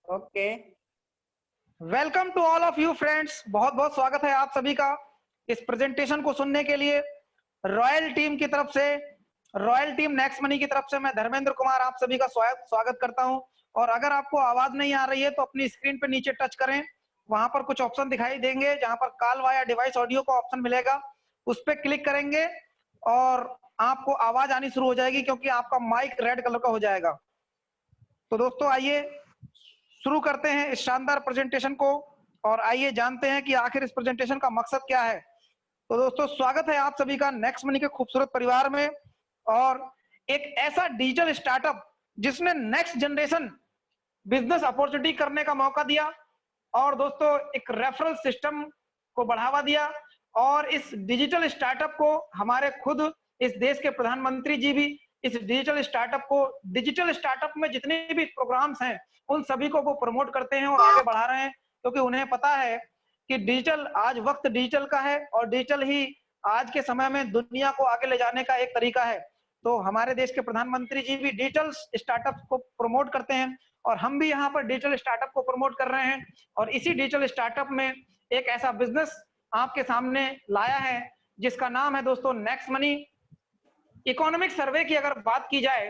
Okay, welcome to all of you friends. बहुत बहुत स्वागत है आप सभी का इस प्रेजेंटेशन को सुनने के लिए। रॉयल टीम की तरफ से, रॉयल टीम नेक्स्ट मनी की तरफ से मैं धर्मेंद्र कुमार आप सभी का स्वागत करता हूं। और अगर आपको आवाज नहीं आ रही है तो अपनी स्क्रीन पे नीचे टच करें, वहां पर कुछ ऑप्शन दिखाई देंगे जहां पर कॉल वाया डिवाइस ऑडियो का ऑप्शन मिलेगा, उस पर क्लिक करेंगे और आपको आवाज आनी शुरू हो जाएगी क्योंकि आपका माइक रेड कलर का हो जाएगा। तो दोस्तों आइए शुरू करते हैं इस शानदार प्रेजेंटेशन को और आइए जानते हैं कि आखिर इस प्रेजेंटेशन का मकसद क्या है। तो दोस्तों स्वागत है आप सभी का नेक्स्ट मनी के खूबसूरत परिवार में। और एक ऐसा डिजिटल स्टार्टअप जिसने नेक्स्ट जनरेशन बिजनेस अपॉर्चुनिटी करने का मौका दिया और दोस्तों एक रेफरल सिस्टम को बढ़ावा दिया। और इस डिजिटल स्टार्टअप को हमारे खुद इस देश के प्रधानमंत्री जी भी इस डिजिटल स्टार्टअप को, डिजिटल स्टार्टअप में जितने भी प्रोग्राम्स हैं उन सभी को वो प्रमोट करते हैं और आगे बढ़ा रहे हैं, क्योंकि उन्हें पता है कि डिजिटल, आज वक्त डिजिटल का है और डिजिटल ही आज के समय में दुनिया को आगे ले जाने का एक तरीका है। तो हमारे देश के प्रधानमंत्री जी भी डिजिटल स्टार्टअप को प्रमोट करते हैं और हम भी यहाँ पर डिजिटल स्टार्टअप को प्रमोट कर रहे हैं। और इसी डिजिटल स्टार्टअप में एक ऐसा बिजनेस आपके सामने लाया है जिसका नाम है दोस्तों नेक्स्ट मनी। इकोनॉमिक सर्वे की अगर बात की जाए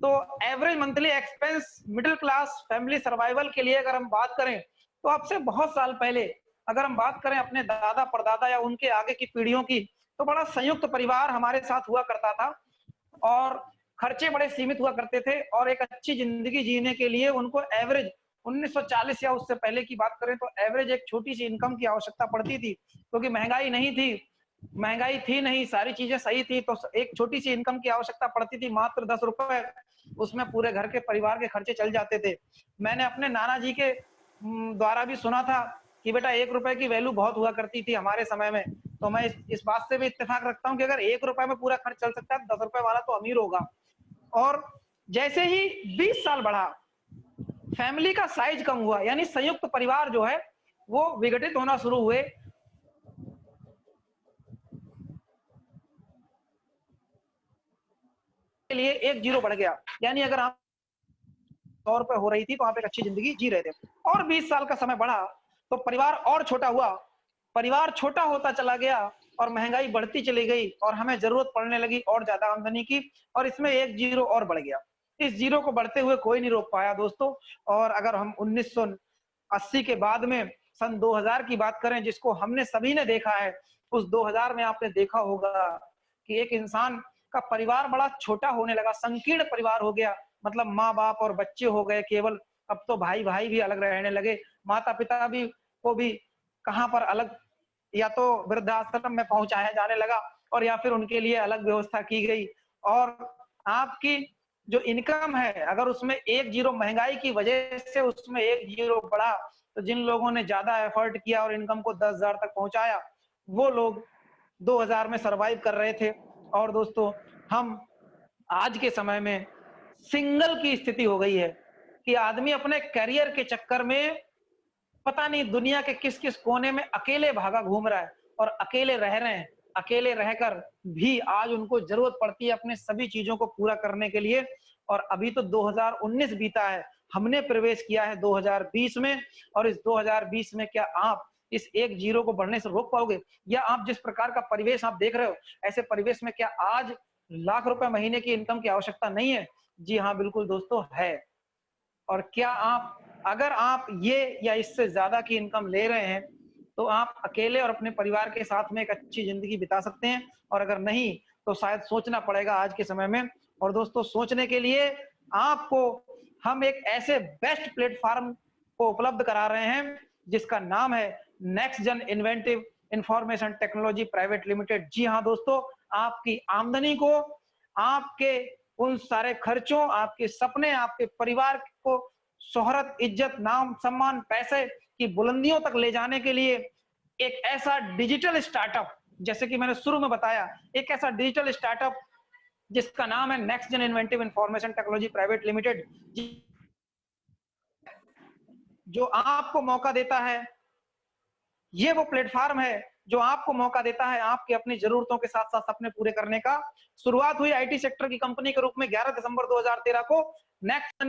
तो average monthly expense middle class family survival के लिए अगर हम बात करें तो अब से बहुत साल पहले अगर हम बात करें अपने दादा परदादा या उनके आगे की पीढ़ियों की, तो बड़ा संयुक्त परिवार हमारे साथ हुआ करता था और खर्चे बड़े सीमित हुआ करते थे और एक अच्छी जिंदगी जीने के लिए उनको एवरेज 1940 या उससे पहले की बात करें तो एवरेज एक छोटी सी इनकम की आवश्यकता पड़ती थी, क्योंकि महंगाई नहीं थी, महंगाई थी नहीं, सारी चीजें सही थी। तो एक छोटी सी इनकम की आवश्यकता पड़ती थी, मात्र 10 रुपए, उसमें पूरे घर के परिवार के खर्चे चल जाते थे। मैंने अपने नाना जी के द्वारा भी सुना था कि बेटा 1 रुपए की वैल्यू बहुत हुआ करती थी हमारे समय में। तो मैं इस बात से भी इत्तेफाक रखता हूँ कि अगर 1 रुपए में पूरा खर्च चल सकता है, 10 रुपए वाला तो अमीर होगा। और जैसे ही 20 साल बढ़ा, फैमिली का साइज कम हुआ, यानी संयुक्त परिवार जो है वो विघटित होना शुरू हुए। के लिए एक जीरो बढ़ गया, यानी अगर आप 100 रुपए हो रही थी तो आप एक अच्छी जिंदगी जी रहे थे। और 20 साल का समय बढ़ा तो परिवार और छोटा हुआ, परिवार छोटा होता चला गया और महंगाई बढ़ती चली गई और हमें जरूरत पड़ने लगी और ज्यादा आमदनी की, और इसमें एक जीरो और बढ़ गया। इस जीरो को बढ़ते हुए कोई नहीं रोक पाया दोस्तों। और अगर हम 1980 के बाद में सन 2000 की बात करें, जिसको हमने सभी ने देखा है, उस 2000 में आपने देखा होगा कि एक इंसान का परिवार बड़ा छोटा होने लगा, संकीर्ण परिवार हो गया। मतलब माँ बाप और बच्चे हो गए केवल, अब तो भाई भाई भी अलग रहने लगे, माता पिता भी को भी कहां पर अलग, या तो वृद्धाश्रम में पहुंचाया जाने लगा और या फिर उनके लिए अलग व्यवस्था की गई। और आपकी जो इनकम है अगर उसमें एक जीरो महंगाई की वजह से उसमें एक जीरो बढ़ा, तो जिन लोगों ने ज्यादा एफर्ट किया और इनकम को 10,000 तक पहुंचाया, वो लोग 2000 में सरवाइव कर रहे थे। और दोस्तों हम आज के समय में सिंगल की स्थिति हो गई है कि आदमी अपने करियर के चक्कर में पता नहीं दुनिया के किस किस कोने में अकेले भागा घूम रहा है और अकेले रह रहे हैं। अकेले रहकर भी आज उनको जरूरत पड़ती है अपने सभी चीजों को पूरा करने के लिए। और अभी तो 2019 बीता है, हमने प्रवेश किया है 2020 में, और इस 2020 में क्या आप इस एक जीरो को बढ़ने से रोक पाओगे? या आप जिस प्रकार का परिवेश आप देख रहे हो, ऐसे परिवेश में क्या आज लाख रुपए महीने की इनकम की आवश्यकता नहीं है? जी हाँ, बिल्कुल दोस्तों है। और क्या आप, अगर आप ये या इससे ज्यादा की इनकम ले रहे हैं तो आप अकेले और अपने परिवार के साथ में एक अच्छी जिंदगी बिता सकते हैं, और अगर नहीं तो शायद सोचना पड़ेगा आज के समय में। और दोस्तों सोचने के लिए आपको हम एक ऐसे बेस्ट प्लेटफॉर्म को उपलब्ध करा रहे हैं जिसका नाम है next gen inventive information technology private limited. जी हाँ दोस्तों, आपकी आमदनी को, आपके उन सारे खर्चों, आपके सपने, आपके परिवार को शोहरत, इज्जत, नाम, सम्मान, पैसे की बुलंदियों तक ले जाने के लिए एक ऐसा डिजिटल स्टार्टअप, जैसे कि मैंने शुरू में बताया, एक ऐसा डिजिटल स्टार्टअप जिसका नाम है next gen inventive information technology private limited, जो आपको मौका देता है, ये वो प्लेटफॉर्म है जो आपको मौका देता है आपके अपनी जरूरतों के साथ साथ सपने पूरे करने का। शुरुआत हुई आईटी सेक्टर की कंपनी के रूप में 11 दिसंबर 2013 को नेक्स्ट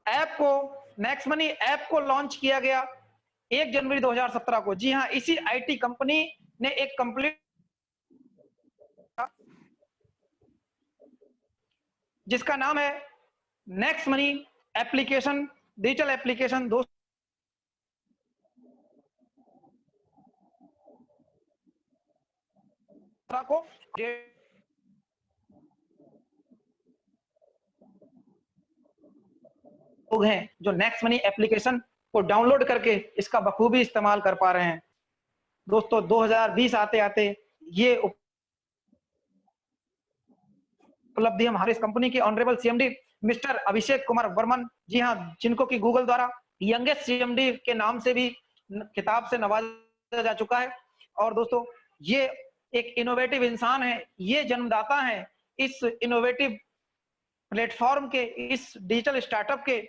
ऐप को, नेक्स्ट मनी ऐप को लॉन्च किया गया 1 जनवरी 2017 को। जी हाँ, इसी आईटी कंपनी ने एक कंप्लीट जिसका नाम है next money application, digital application. दोस्तों को लोग हैं जो नेक्स्ट मनी एप्लीकेशन को डाउनलोड करके इसका बखूबी इस्तेमाल कर पा रहे हैं। दोस्तों 2020 आते आते ये उपलब्धि हमारे इस कंपनी के honourable CMD mister Abhishek Kumar Varman, जी हाँ, जिनको कि गूगल द्वारा यंगेस्ट सीएमडी के नाम से भी खिताब से नवाजा जा चुका है। और दोस्तों ये एक इनोवेटिव इंसान है, ये जन्मदाता है इस इनोवेटिव प्लेटफॉर्म के, इस डिजिटल स्टार्टअप के।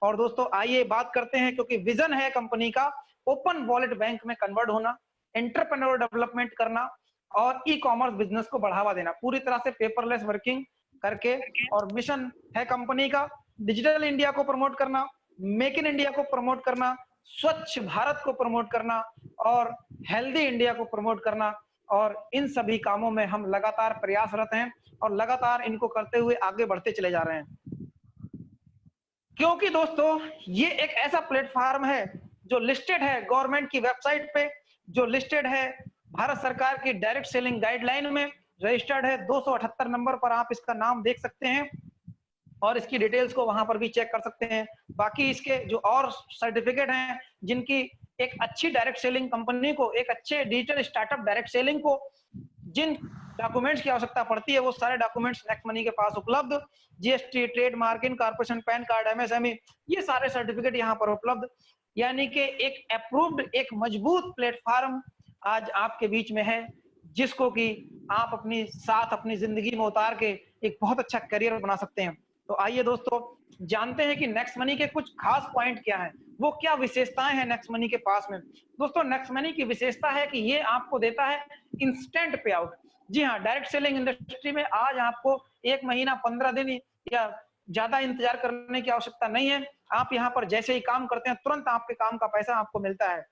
और दोस्तों आइए बात करते हैं, क्योंकि विजन है कंपनी का ओपन वॉलेट बैंक में कन्वर्ट होना, एंटरप्रेन्योर डेवलपमेंट करना और ई कॉमर्स बिजनेस को बढ़ावा देना, पूरी तरह से पेपरलेस वर्किंग करके। और मिशन है कंपनी का डिजिटल इंडिया को प्रमोट करना, मेक इन इंडिया को प्रमोट करना, स्वच्छ भारत को प्रमोट करना और हेल्दी इंडिया को प्रमोट करना। और इन सभी कामों में हम लगातार प्रयासरत हैं और लगातार इनको करते हुए आगे बढ़ते चले जा रहे हैं, क्योंकि दोस्तों ये एक ऐसा प्लेटफॉर्म है जो लिस्टेड है गवर्नमेंट की वेबसाइट पे, जो लिस्टेड है भारत सरकार की डायरेक्ट सेलिंग गाइडलाइन में, रजिस्टर्ड है 278 नंबर पर। आप इसका नाम देख सकते हैं और इसकी डिटेल्स को वहां पर भी चेक कर सकते हैं। बाकी इसके जो और सर्टिफिकेट हैं, जिनकी एक अच्छी डायरेक्ट सेलिंग कंपनी को, एक अच्छे डिजिटल स्टार्टअप डायरेक्ट सेलिंग को जिन डॉक्यूमेंट्स की आवश्यकता पड़ती है, वो सारे डॉक्यूमेंट्स नेक्स्ट मनी के पास उपलब्ध। GST, trade marking, corporation, pan card, MSME, ये सारे सर्टिफिकेट यहाँ पर उपलब्ध। यानी कि एक अप्रूव्ड, एक मजबूत प्लेटफॉर्म आज आपके बीच में है, जिसको कि आप अपनी साथ अपनी जिंदगी में उतार के एक बहुत अच्छा करियर बना सकते हैं। तो आइए दोस्तों जानते हैं कि नेक्स्ट मनी के कुछ खास पॉइंट क्या हैं, वो क्या विशेषताएं हैं नेक्स्ट मनी के पास में। दोस्तों नेक्स्ट मनी की विशेषता है कि ये आपको देता है इंस्टेंट पे आउट। जी हाँ, डायरेक्ट सेलिंग इंडस्ट्री में आज आपको 1 महीना 15 दिन या ज्यादा इंतजार करने की आवश्यकता नहीं है। आप यहाँ पर जैसे ही काम करते हैं तुरंत आपके काम का पैसा आपको मिलता है।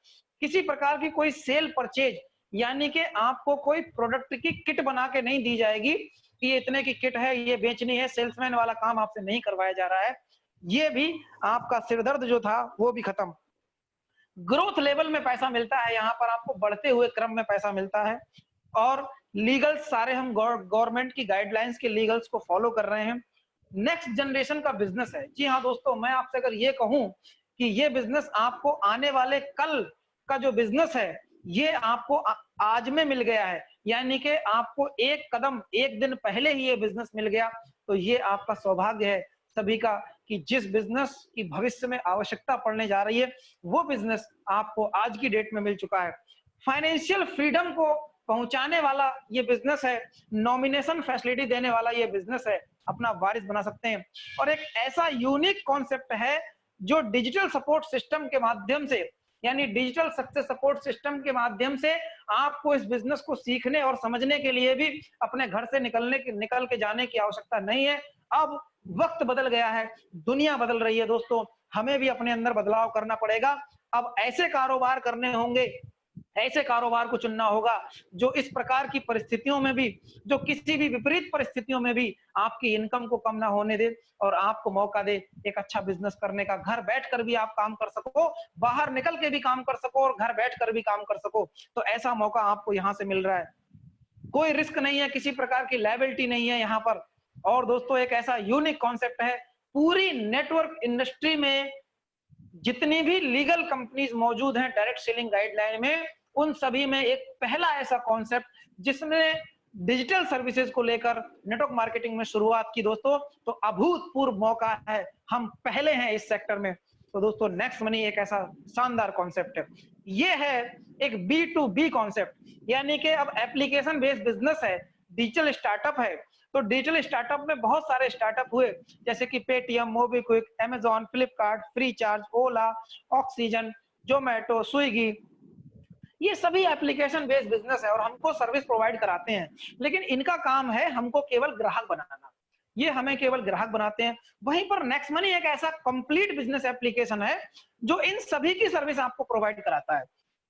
किसी प्रकार की कोई सेल परचेज, यानी कि आपको कोई प्रोडक्ट की किट बना के नहीं दी जाएगी कि ये इतने की किट है, ये बेचनी है, सेल्समैन वाला काम आपसे नहीं करवाया जा रहा है। ये भी आपका सिरदर्द जो था वो भी खत्म। ग्रोथ लेवल में पैसा मिलता है, यहाँ पर आपको बढ़ते हुए क्रम में पैसा मिलता है। और लीगल सारे हम गवर्नमेंट की गाइडलाइंस के लीगल्स को फॉलो कर रहे हैं। नेक्स्ट जनरेशन का बिजनेस है। जी हाँ दोस्तों, मैं आपसे अगर ये कहूं कि ये बिजनेस आपको आने वाले कल का जो बिजनेस है, ये आपको आज में मिल गया है, यानी कि आपको एक कदम, एक दिन पहले ही ये बिजनेस मिल गया, तो ये आपका सौभाग्य है सभी का कि जिस बिजनेस की भविष्य में आवश्यकता पड़ने जा रही है, वो बिजनेस आपको आज की डेट में मिल चुका है। फाइनेंशियल फ्रीडम को पहुंचाने वाला ये बिजनेस है, नॉमिनेशन फैसिलिटी देने वाला ये बिजनेस है, अपना वारिस बना सकते हैं। और एक ऐसा यूनिक कॉन्सेप्ट है जो डिजिटल सपोर्ट सिस्टम के माध्यम से, यानी डिजिटल सक्सेस सपोर्ट सिस्टम के माध्यम से आपको इस बिजनेस को सीखने और समझने के लिए भी अपने घर से निकल के जाने की आवश्यकता नहीं है। अब वक्त बदल गया है, दुनिया बदल रही है दोस्तों, हमें भी अपने अंदर बदलाव करना पड़ेगा। अब ऐसे कारोबार करने होंगे, ऐसे कारोबार को चुनना होगा जो इस प्रकार की परिस्थितियों में भी, जो किसी भी विपरीत परिस्थितियों में भी आपकी इनकम को कम ना होने दे और आपको मौका दे एक अच्छा बिजनेस करने का। घर बैठकर भी आप काम कर सको, बाहर निकल के भी काम कर सको और घर बैठकर भी काम कर सको, तो ऐसा मौका आपको यहाँ से मिल रहा है। कोई रिस्क नहीं है, किसी प्रकार की लायबिलिटी नहीं है यहाँ पर। और दोस्तों एक ऐसा यूनिक कॉन्सेप्ट है, पूरी नेटवर्क इंडस्ट्री में जितनी भी लीगल कंपनीज मौजूद हैं डायरेक्ट सेलिंग गाइडलाइन में, उन सभी में एक पहला ऐसा कॉन्सेप्ट जिसने डिजिटल सर्विसेज को लेकर नेटवर्क मार्केटिंग में शुरुआत की दोस्तों, तो अभूतपूर्व मौका है, हम पहले हैं इस सेक्टर में। तो दोस्तों नेक्स्ट मनी एक ऐसा शानदार कॉन्सेप्ट है। ये है एक B2B कॉन्सेप्ट, यानी कि अब एप्लीकेशन बेस्ड बिजनेस है, डिजिटल स्टार्टअप है। तो डिजिटल स्टार्टअप में बहुत सारे स्टार्टअप हुए, जैसे कि Paytm, MobiKwik, Amazon, Flipkart, FreeCharge, Ola, Oxygen, Zomato, Swiggy, ये सभी एप्लीकेशन बेस्ड बिजनेस है और हमको सर्विस प्रोवाइड कराते हैं, लेकिन इनका काम है हमको केवल ग्राहक बनाना। ये हमें केवल ग्राहक बनाते हैं। वहीं पर नेक्स्ट मनी एक ऐसा कंप्लीट बिजनेस एप्लीकेशन है जो इन सभी की सर्विस आपको प्रोवाइड कराता है।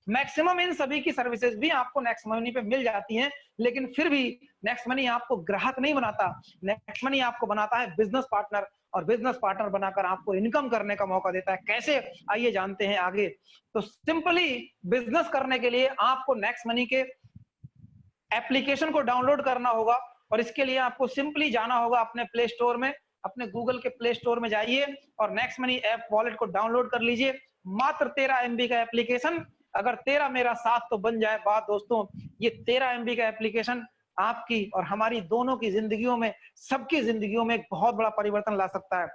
मैक्सिमम इन सभी की सर्विसेज भी आपको नेक्स्ट मनी पे मिल जाती हैं, लेकिन फिर भी नेक्स्ट मनी आपको ग्राहक नहीं बनाता, नेक्स्ट मनी आपको बनाता है बिजनेस पार्टनर, और बिजनेस पार्टनर बनाकर आपको इनकम करने का मौका देता है। कैसे, आइए जानते हैं आगे। तो सिंपली बिजनेस करने के लिए आपको नेक्स्ट मनी के एप्लीकेशन को डाउनलोड करना होगा, और इसके लिए आपको सिंपली जाना होगा अपने प्ले स्टोर में, अपने गूगल के प्ले स्टोर में जाइए और नेक्स्ट मनी ऐप वॉलेट को डाउनलोड कर लीजिए। मात्र 13 MB का एप्लीकेशन, अगर तेरा मेरा साथ तो बन जाए बात दोस्तों। ये 13 MB का एप्लीकेशन आपकी और हमारी दोनों की जिंदगियों में, सबकी जिंदगियों में एक बहुत बड़ा परिवर्तन ला सकता है।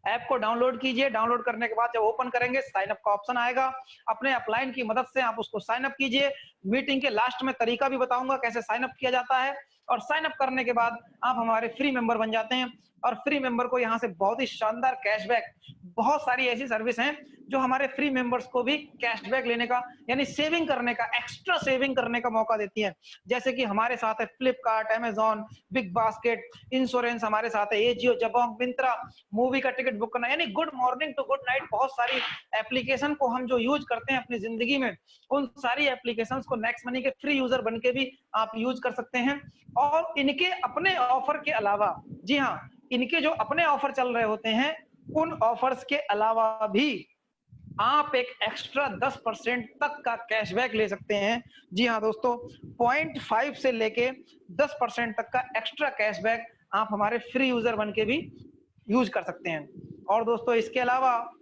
ऐप को डाउनलोड कीजिए। डाउनलोड करने के बाद जब ओपन करेंगे साइन अप का ऑप्शन आएगा, अपने अपलाइन की मदद से आप उसको साइन अप कीजिए। मीटिंग के लास्ट में तरीका भी बताऊंगा कैसे साइन अप किया जाता है, और साइन अप करने के बाद आप हमारे फ्री मेंबर बन जाते हैं। और फ्री मेंबर को यहाँ से बहुत ही शानदार कैशबैक, बहुत सारी ऐसी सर्विस हैं जो हमारे फ्री मेंबर्स को भी कैशबैक लेने का, यानी सेविंग करने का, एक्स्ट्रा सेविंग करने का मौका देती है। जैसे कि हमारे साथ है Flipkart, Amazon, Big Basket, insurance हमारे साथ है, एजियो, जबोंग, मिंत्रा, मूवी का टिकट बुक करना, यानी good morning to good night. बहुत सारी एप्लीकेशन को हम जो यूज करते हैं अपनी जिंदगी में, उन सारी एप्लीकेशंस को नेक्स्ट मनी के फ्री यूजर बन के भी आप यूज कर सकते हैं। और इनके अपने ऑफर के अलावा, जी हाँ, इनके जो अपने ऑफर चल रहे होते हैं, उन ऑफर्स के अलावा भी आप एक एक्स्ट्रा 10% तक का कैशबैक ले सकते हैं। जी हाँ दोस्तों, 0.5 से लेके 10% तक का एक्स्ट्रा कैशबैक आप हमारे फ्री यूजर बन के भी यूज कर सकते हैं। और दोस्तों इसके अलावा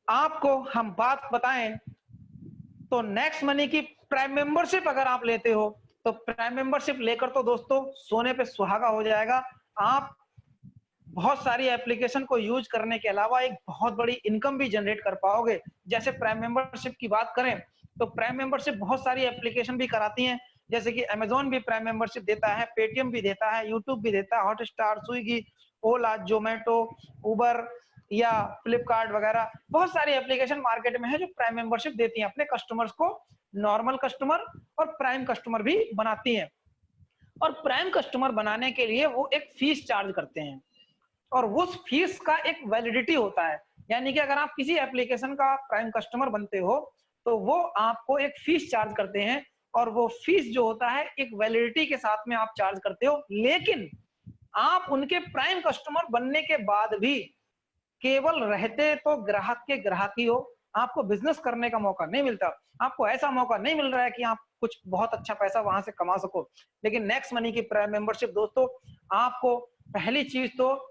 आपको हम बात बताएं तो नेक्स्ट मनी की प्राइम मेंबरशिप अगर आप लेते हो, तो प्राइम मेंबरशिप लेकर तो दोस्तों सोने पे सुहागा हो जाएगा। आप बहुत सारी एप्लीकेशन को यूज करने के अलावा एक बहुत बड़ी इनकम भी जनरेट कर पाओगे। जैसे प्राइम मेंबरशिप की बात करें तो प्राइम मेंबरशिप बहुत सारी एप्लीकेशन भी कराती हैं, जैसे कि अमेजोन भी प्राइम मेंबरशिप देता है, पेटीएम भी देता है, यूट्यूब भी देता है, हॉटस्टार, स्विगी, ओला, जोमेटो, उबर या फ्लिपकार्ट वगैरह बहुत सारी एप्लीकेशन मार्केट में है जो प्राइम मेंबरशिप देती हैं, अपने कस्टमर्स को नॉर्मल कस्टमर और प्राइम कस्टमर भी बनाती हैं। और प्राइम कस्टमर बनाने के लिए वो एक फीस चार्ज करते हैं, और उस फीस का एक वैलिडिटी होता है। यानी कि अगर आप किसी एप्लीकेशन का प्राइम कस्टमर बनते हो तो वो आपको एक फीस चार्ज करते हैं, और वो फीस जो होता है एक वैलिडिटी के साथ में आप चार्ज करते हो। लेकिन आप उनके प्राइम कस्टमर बनने के बाद भी केवल रहते तो ग्राहक के ग्राहक ही हो, आपको बिजनेस करने का मौका नहीं मिलता। आपको ऐसा मौका नहीं मिल रहा है कि आप कुछ बहुत अच्छा पैसा वहां से कमा सको। लेकिन नेक्स्ट मनी की प्राइम मेंबरशिप दोस्तों, आपको पहली चीज तो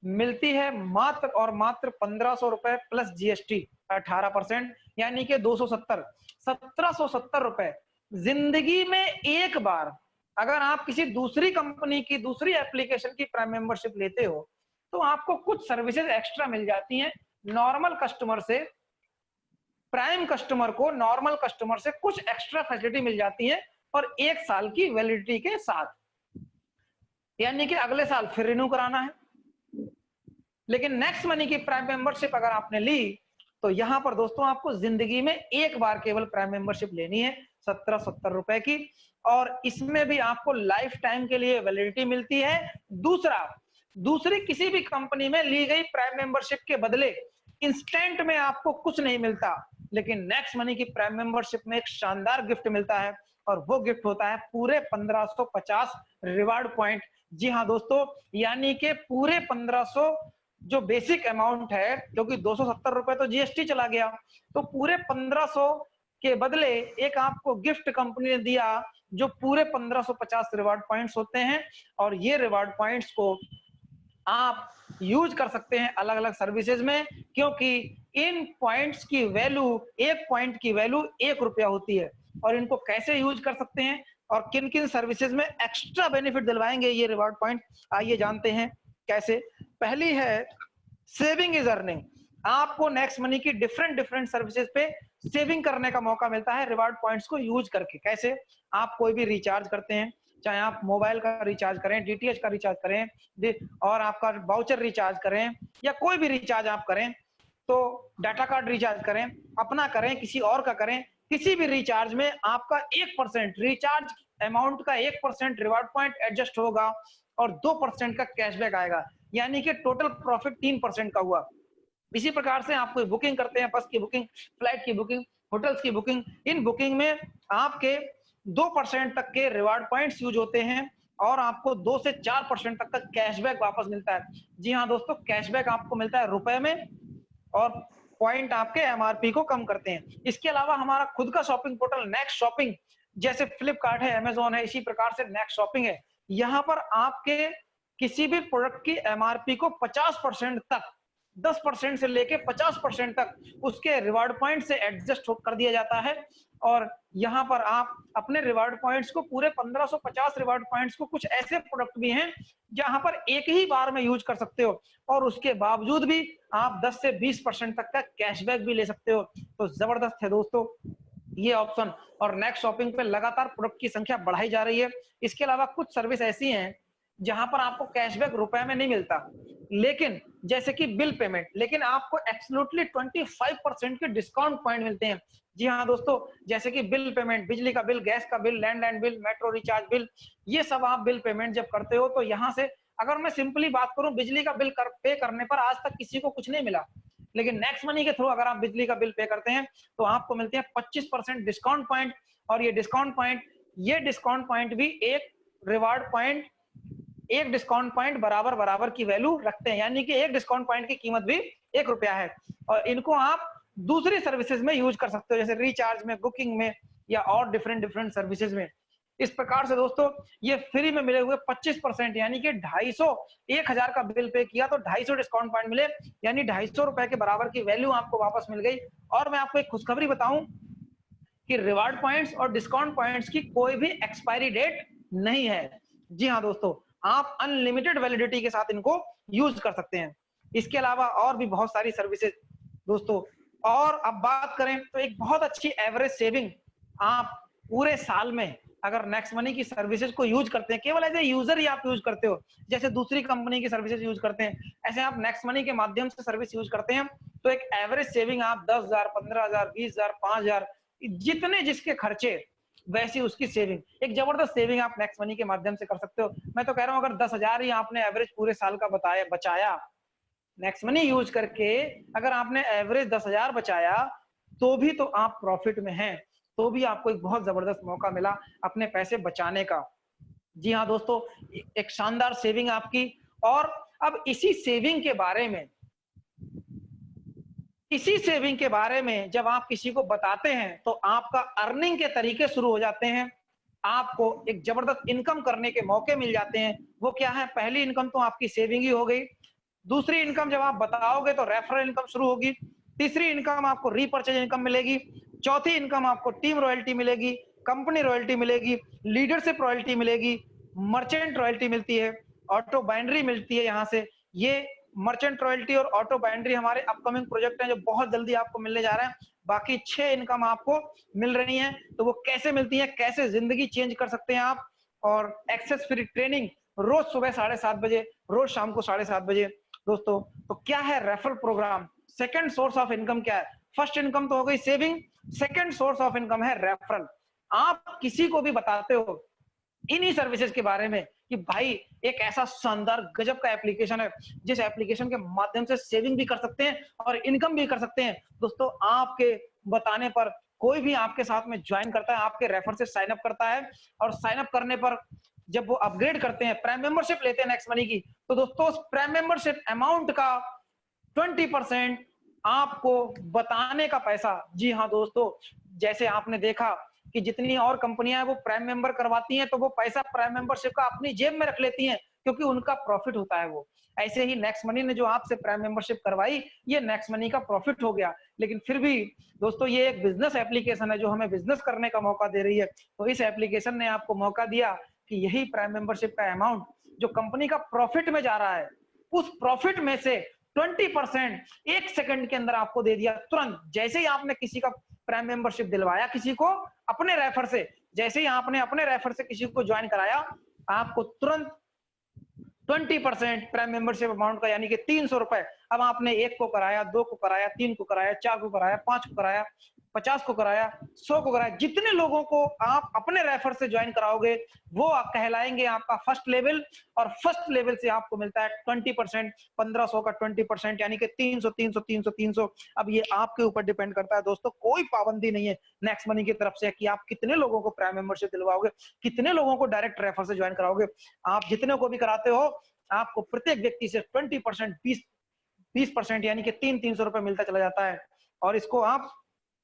मिलती है मात्र और मात्र 1500 रुपए प्लस जीएसटी 18%, यानी कि 1770 रुपए। जिंदगी में एक बार अगर आप किसी दूसरी कंपनी की दूसरी एप्लीकेशन की प्राइम मेंबरशिप लेते हो तो आपको कुछ सर्विसेज एक्स्ट्रा मिल जाती हैं। नॉर्मल कस्टमर से प्राइम कस्टमर को नॉर्मल कस्टमर से कुछ एक्स्ट्रा फैसिलिटी मिल जाती है, और 1 साल की वैलिडिटी के साथ, यानी कि अगले साल फिर रिन्यू कराना है। लेकिन नेक्स्ट मनी की प्राइम मेंबरशिप अगर आपने ली तो यहां पर दोस्तों आपको जिंदगी में एक बार केवल प्राइम मेंबरशिप लेनी है 1770 रुपए की, और इसमें भी आपको लाइफ टाइम के लिए वैलिडिटी मिलती है। दूसरी किसी भी कंपनी में ली गई प्राइम मेंबरशिप के बदले इंस्टेंट में आपको कुछ नहीं मिलता, लेकिन नेक्स्ट मनी की प्राइम मेंबरशिप में एक शानदार गिफ्ट मिलता है, और वो गिफ्ट होता है पूरे 1550 रिवार्ड पॉइंट। जी हाँ दोस्तों, यानी कि पूरे 1500 जो बेसिक अमाउंट है, क्योंकि 270 रुपए तो जीएसटी चला गया, तो पूरे 1500 के बदले एक आपको गिफ्ट कंपनी ने दिया जो पूरे 1550 रिवार्ड पॉइंट्स होते हैं। और ये रिवार्ड पॉइंट्स को आप यूज कर सकते हैं अलग अलग सर्विसेज में, क्योंकि इन पॉइंट्स की वैल्यू, एक पॉइंट की वैल्यू 1 रुपया होती है। और इनको कैसे यूज कर सकते हैं और किन किन सर्विसेज में एक्स्ट्रा बेनिफिट दिलवाएंगे ये रिवार्ड पॉइंट, आइए जानते हैं कैसे। पहली है सेविंग इज अर्निंग। आपको नेक्स्ट मनी की डिफरेंट सर्विसेज पे सेविंग करने का मौका मिलता है रिवार्ड पॉइंट्स को यूज करके। कैसे, आप कोई भी रिचार्ज करते हैं, चाहे आप मोबाइल का रिचार्ज करें, डीटीएच का रिचार्ज करें, और आपका वाउचर रिचार्ज करें, या कोई भी रिचार्ज आप करें, तो डाटा कार्ड रिचार्ज करें, अपना करें, किसी और का करें, किसी भी रिचार्ज में आपका 1% रिचार्ज अमाउंट का 1% रिवार्ड पॉइंट एडजस्ट होगा, और 2% का कैशबैक आएगा, यानी कि टोटल प्रॉफिट 3% का हुआ। इसी प्रकार से आप कोई बुकिंग करते हैं, बस की बुकिंग, फ्लाइट की बुकिंग, होटल्स की बुकिंग, इन बुकिंग में आपके 2% तक के रिवार्ड पॉइंट्स यूज होते हैं और आपको 2 से 4% तक का कैशबैक वापस मिलता है। जी हाँ दोस्तों, कैशबैक आपको मिलता है रुपए में और पॉइंट आपके एमआरपी को कम करते हैं। इसके अलावा हमारा खुद का शॉपिंग पोर्टल नेक्स्ट शॉपिंग, जैसे फ्लिपकार्ट है, अमेजोन है, इसी प्रकार से नेक्स्ट शॉपिंग है। यहाँ पर आपके किसी भी प्रोडक्ट की एमआरपी को 50% तक, 10% से लेके 50% तक उसके रिवार्ड पॉइंट से एडजस्ट कर दिया जाता है और यहाँ पर आप अपने रिवार्ड पॉइंट्स को पूरे 1550 रिवार्ड पॉइंट्स को, कुछ ऐसे प्रोडक्ट भी हैं जहां पर एक ही बार में यूज कर सकते हो और उसके बावजूद भी आप 10 से 20% तक का कैशबैक भी ले सकते हो। तो जबरदस्त है दोस्तों ये ऑप्शन। और नेक्स्ट शॉपिंग पे लगातार प्रोडक्ट की संख्या बढ़ाई जा रही है। इसके अलावा कुछ सर्विस ऐसी हैं जहां पर आपको कैशबैक रुपए में नहीं मिलता, लेकिन जैसे कि बिल पेमेंट, लेकिन आपको एब्सोल्युटली 25% के डिस्काउंट पॉइंट मिलते हैं। जी हाँ दोस्तों, जैसे कि बिल पेमेंट, बिजली का बिल, गैस का bill, landline bill, metro recharge bill, ये सब आप बिल पेमेंट जब करते हो तो यहाँ से, अगर मैं सिंपली बात करूं, बिजली का बिल पे करने पर आज तक किसी को कुछ नहीं मिला, लेकिन नेक्स्ट मनी के थ्रू अगर आप बिजली का बिल पे करते हैं तो आपको मिलते हैं 25% डिस्काउंट पॉइंट। और ये डिस्काउंट पॉइंट भी एक रिवार्ड पॉइंट, एक डिस्काउंट पॉइंट बराबर बराबर की वैल्यू रखते हैं, यानी कि एक डिस्काउंट पॉइंट की कीमत भी ₹1 है और इनको आप दूसरी सर्विसेज में यूज कर सकते हो, जैसे रिचार्ज में, बुकिंग में या और डिफरेंट सर्विसेज में। इस प्रकार से दोस्तों ये फ्री में मिले हुए 25%, यानी कि 250, 1000 का बिल पे किया तो 250 डिस्काउंट पॉइंट मिले, यानी ₹250 के बराबर की वैल्यू आपको वापस मिल गई। और मैं आपको एक खुशखबरी बताऊं कि रिवार्ड पॉइंट्स और डिस्काउंट पॉइंट्स की कोई भी एक्सपायरी डेट नहीं है। जी हाँ दोस्तों, आप अनलिमिटेड वैलिडिटी के साथ इनको यूज कर सकते हैं। इसके अलावा और भी बहुत सारी सर्विसेज दोस्तों। और अब बात करें तो एक बहुत अच्छी एवरेज सेविंग आप पूरे साल में अगर नेक्स्ट मनी की सर्विसेज को यूज करते हैं, केवल एज ए यूजर ही आप यूज करते हो, जैसे दूसरी कंपनी की सर्विसेज यूज करते हैं, ऐसे आप नेक्स्ट मनी के माध्यम से सर्विस यूज करते हैं, तो एक एवरेज सेविंग आप 10,000, 15,000, 20,000, 5,000, जितने जिसके खर्चे वैसी उसकी सेविंग, एक जबरदस्त सेविंग आप नेक्स्ट मनी के माध्यम से कर सकते हो। मैं तो कह रहा हूं अगर 10,000 ही आपने एवरेज पूरे साल का बचाया नेक्स्ट मनी यूज करके, अगर आपने एवरेज 10,000 बचाया तो भी तो आप प्रॉफिट में हैं, तो भी आपको एक बहुत जबरदस्त मौका मिला अपने पैसे बचाने का। जी हाँ दोस्तों, एक शानदार सेविंग आपकी। और अब इसी सेविंग के बारे में जब आप किसी को बताते हैं तो आपका अर्निंग के तरीके शुरू हो जाते हैं, आपको एक जबरदस्त इनकम करने के मौके मिल जाते हैं। वो क्या है? पहली इनकम तो आपकी सेविंग ही हो गई, दूसरी इनकम जब आप बताओगे तो रेफरल इनकम शुरू होगी, तीसरी इनकम आपको रीपर्चेज इनकम मिलेगी, चौथी इनकम आपको टीम रॉयल्टी मिलेगी, कंपनी रॉयल्टी मिलेगी, लीडरशिप रॉयल्टी मिलेगी, मर्चेंट रॉयल्टी मिलती है, ऑटो बाइंड्री मिलती है। यहाँ से ये मर्चेंट रॉयल्टी और ऑटो बाइंड्री हमारे अपकमिंग प्रोजेक्ट हैं जो बहुत जल्दी आपको मिलने जा रहे हैं। बाकी 6 इनकम आपको मिल रही हैं, तो वो कैसे मिलती है, कैसे जिंदगी चेंज कर सकते हैं आप। और एक्सेस फ्री ट्रेनिंग रोज सुबह 7:30 बजे, रोज शाम को 7:30 बजे दोस्तों। तो क्या है referral program? Second source of income क्या है? फर्स्ट इनकम तो हो गई saving, second source of income है रेफरल। आप किसी को भी बताते हो इन्हीं सर्विसेज के बारे में कि भाई एक ऐसा शानदार गजब का एप्लीकेशन है जिस एप्लीकेशन के माध्यम से सेविंग भी कर सकते हैं और इनकम भी कर सकते हैं। दोस्तों आपके बताने पर कोई भी आपके साथ में ज्वाइन करता है, आपके रेफर से साइन अप करता है और साइन अप करने पर जब वो अपग्रेड करते हैं, प्राइम मेंबरशिप लेते हैं नेक्स्ट मनी की, तो दोस्तों उस प्राइम मेंबरशिप अमाउंट का 20% आपको बताने का पैसा। जी हाँ दोस्तों, जैसे आपने देखा कि जितनी और कंपनियां हैं वो प्राइम मेंबर करवाती हैं तो वो पैसा प्राइम मेंबरशिप का अपनी जेब में रख लेती हैं क्योंकि उनका प्रॉफिट होता है वो। ऐसे ही नेक्स्ट मनी ने जो आपसे प्राइम मेंबरशिप करवाई, ये नेक्स्ट मनी का प्रॉफिट हो गया। लेकिन फिर भी दोस्तों ये एक बिजनेस एप्लीकेशन है जो हमें बिजनेस करने का मौका दे रही है, तो इस एप्लीकेशन ने आपको मौका दिया कि यही प्राइम मेंबरशिप का अमाउंट जो कंपनी का प्रॉफिट में जा रहा है, उस प्रॉफिट में से 20% 1 सेकंड के अंदर आपको दे दिया तुरंत। जैसे ही आपने किसी का प्राइम मेंबरशिप दिलवाया, किसी को अपने रेफर से, जैसे ही आपने अपने रेफर से किसी को ज्वाइन कराया, आपको तुरंत 20% प्राइम मेंबरशिप अमाउंट का, यानी कि 300 रुपए। अब आपने 1 को कराया, 2 को कराया, 3 को कराया, 4 को कराया, 5 को कराया, 50 को कराया, 100 को कराया, जितने लोगों को आप अपने रेफर से ज्वाइन कराओगे वो आप कहलाएंगे आपका फर्स्ट लेवल। और फर्स्ट लेवल से आपको मिलता है 20%, 1500 का 20%, यानी कि 300 300 300 300। अब ये आपके ऊपर डिपेंड करता है दोस्तों, कोई पाबंदी नहीं है नेक्स्ट मनी की तरफ से कि आप कितने लोगों को प्राइम मेंबरशिप दिलवाओगे, कितने लोगों को डायरेक्ट रेफर से ज्वाइन कराओगे। आप जितने को भी कराते हो आपको प्रत्येक व्यक्ति से 20%, 20% यानी कि 300 रुपए मिलता चला जाता है। और इसको आप,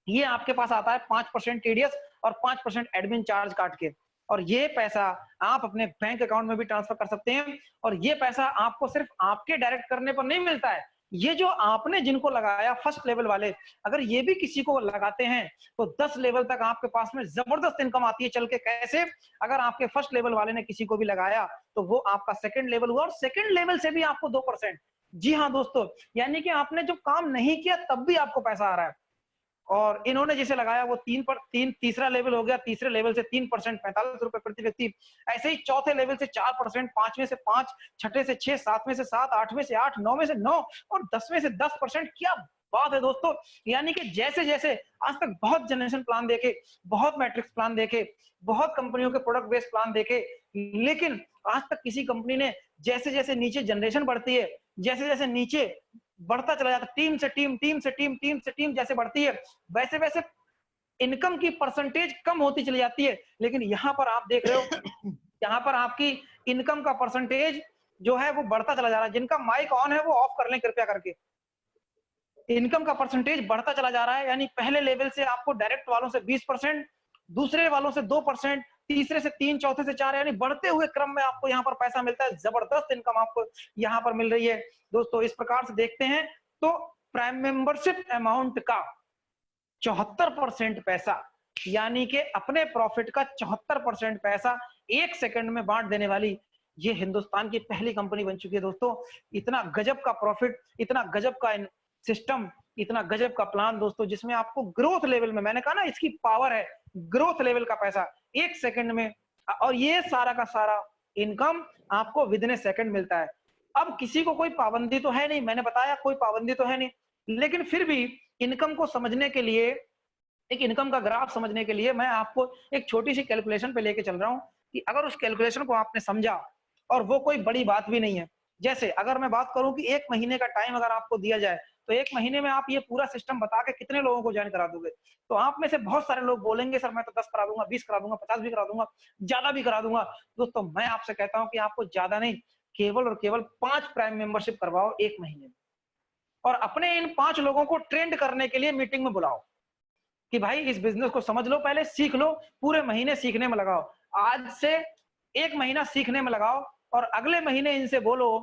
ये आपके पास आता है 5% टीडीएस और 5% एडमिन चार्ज काट के। और ये पैसा आप अपने बैंक अकाउंट में भी ट्रांसफर कर सकते हैं। और ये पैसा आपको सिर्फ आपके डायरेक्ट करने पर नहीं मिलता है, ये जो आपने जिनको लगाया फर्स्ट लेवल वाले, अगर ये भी किसी को लगाते हैं तो 10 लेवल तक आपके पास में जबरदस्त इनकम आती है चल के। कैसे? अगर आपके फर्स्ट लेवल वाले ने किसी को भी लगाया तो वो आपका सेकंड लेवल हुआ, और सेकंड लेवल से भी आपको 2%। जी हाँ दोस्तों, यानी कि आपने जो काम नहीं किया तब भी आपको पैसा आ रहा है। और इन्होंने जिसे लगाया वो तीसरा लेवल हो गया, तीसरे लेवल से 3%, 45 रुपए प्रति व्यक्ति। ऐसे ही चौथे लेवल से 4%, पांचवें से 5, छठे से 6, सातवें से 7, आठवें से 8, नौवें से 9 और 10वें से 10%। क्या बात है दोस्तों! यानी कि जैसे जैसे आज तक बहुत जनरेशन प्लान देखे, बहुत मैट्रिक्स प्लान देखे, बहुत कंपनियों के प्रोडक्ट बेस्ड प्लान देखे, लेकिन आज तक किसी कंपनी ने जैसे जैसे नीचे जनरेशन बढ़ती है, जैसे जैसे नीचे बढ़ता चला जाता, टीम से टीम, टीम से टीम, टीम से टीम जैसे बढ़ती है, वैसे वैसे इनकम की परसेंटेज कम होती चली जाती है। लेकिन यहाँ पर आप देख रहे हो, यहाँ पर आपकी इनकम का परसेंटेज जो है वो बढ़ता चला जा रहा है। जिनका माइक ऑन है वो ऑफ कर लें कृपया करके। इनकम का परसेंटेज बढ़ता चला जा रहा है, यानी पहले लेवल से आपको डायरेक्ट वालों से 20%, दूसरे वालों से 2%, तीसरे से 3, चौथे से 4, यानी बढ़ते हुए क्रम में आपको यहाँ पर पैसा मिलता है। जबरदस्त इनकम आपको यहाँ पर मिल रही है दोस्तों। इस प्रकार से देखते हैं तो प्राइम मेंबरशिप अमाउंट का 74% पैसा, यानी कि अपने प्रॉफिट का 74% पैसा 1 सेकंड में बांट देने वाली ये हिंदुस्तान की पहली कंपनी बन चुकी है दोस्तों। इतना गजब का प्रॉफिट, इतना गजब का सिस्टम, इतना गजब का प्लान दोस्तों, जिसमें आपको ग्रोथ लेवल में, मैंने कहा ना इसकी पावर है, ग्रोथ लेवल का पैसा 1 सेकंड में, और ये सारा का सारा इनकम आपको विदिन ए सेकंड मिलता है। अब किसी को कोई पाबंदी तो है नहीं, मैंने बताया कोई पाबंदी तो है नहीं, लेकिन फिर भी इनकम को समझने के लिए, एक इनकम का ग्राफ समझने के लिए मैं आपको एक छोटी सी कैलकुलेशन पे लेके चल रहा हूं कि अगर उस कैलकुलेशन को आपने समझा, और वो कोई बड़ी बात भी नहीं है। जैसे अगर मैं बात करूं कि 1 महीने का टाइम अगर आपको दिया जाए तो 1 महीने में आप ये पूरा सिस्टम बता के कितने लोगों को ज्वाइन करा दोगे? तो आप में से बहुत सारे लोग बोलेंगे सर मैं तो 10 करा दूंगा, 20 करा दूंगा, 50 भी करा दूंगा, ज्यादा भी करा दूंगा। दोस्तों मैं आपसे कहता हूं कि आपको ज्यादा नहीं, केवल और केवल 5 प्राइम मेंबरशिप करवाओ 1 महीने में, और अपने इन 5 लोगों को ट्रेंड करने के लिए मीटिंग में बुलाओ कि भाई इस बिजनेस को समझ लो, पहले सीख लो, पूरे महीने सीखने में लगाओ। आज से 1 महीना सीखने में लगाओ, और अगले महीने इनसे बोलो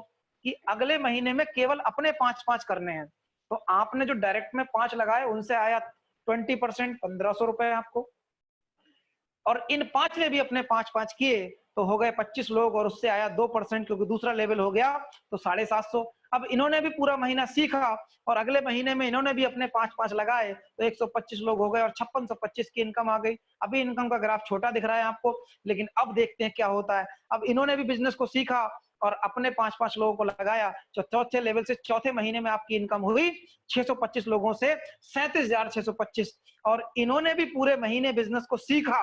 कि अगले महीने में केवल अपने 5-5 करने हैं। तो आपने जो डायरेक्ट में 5 लगाए उनसे आया 20%, 1500 रुपए आपको, और इन 5 ने भी अपने 5-5 किए तो हो गए 25 लोग, और उससे आया 2%, क्योंकि दूसरा लेवल हो गया तो 750। अब इन्होंने भी पूरा महीना सीखा और अगले महीने में इन्होंने भी अपने 5-5 लगाए तो 125 लोग हो गए और 5625 की इनकम आ गई। अभी इनकम का ग्राफ छोटा दिख रहा है आपको, लेकिन अब देखते हैं क्या होता है। अब इन्होंने भी बिजनेस को सीखा और अपने 5-5 लोगों को लगाया, तो चौथे लेवल से चौथे महीने में आपकी इनकम हुई 625 लोगों से 37,625। और इन्होंने भी पूरे महीने बिजनेस को सीखा,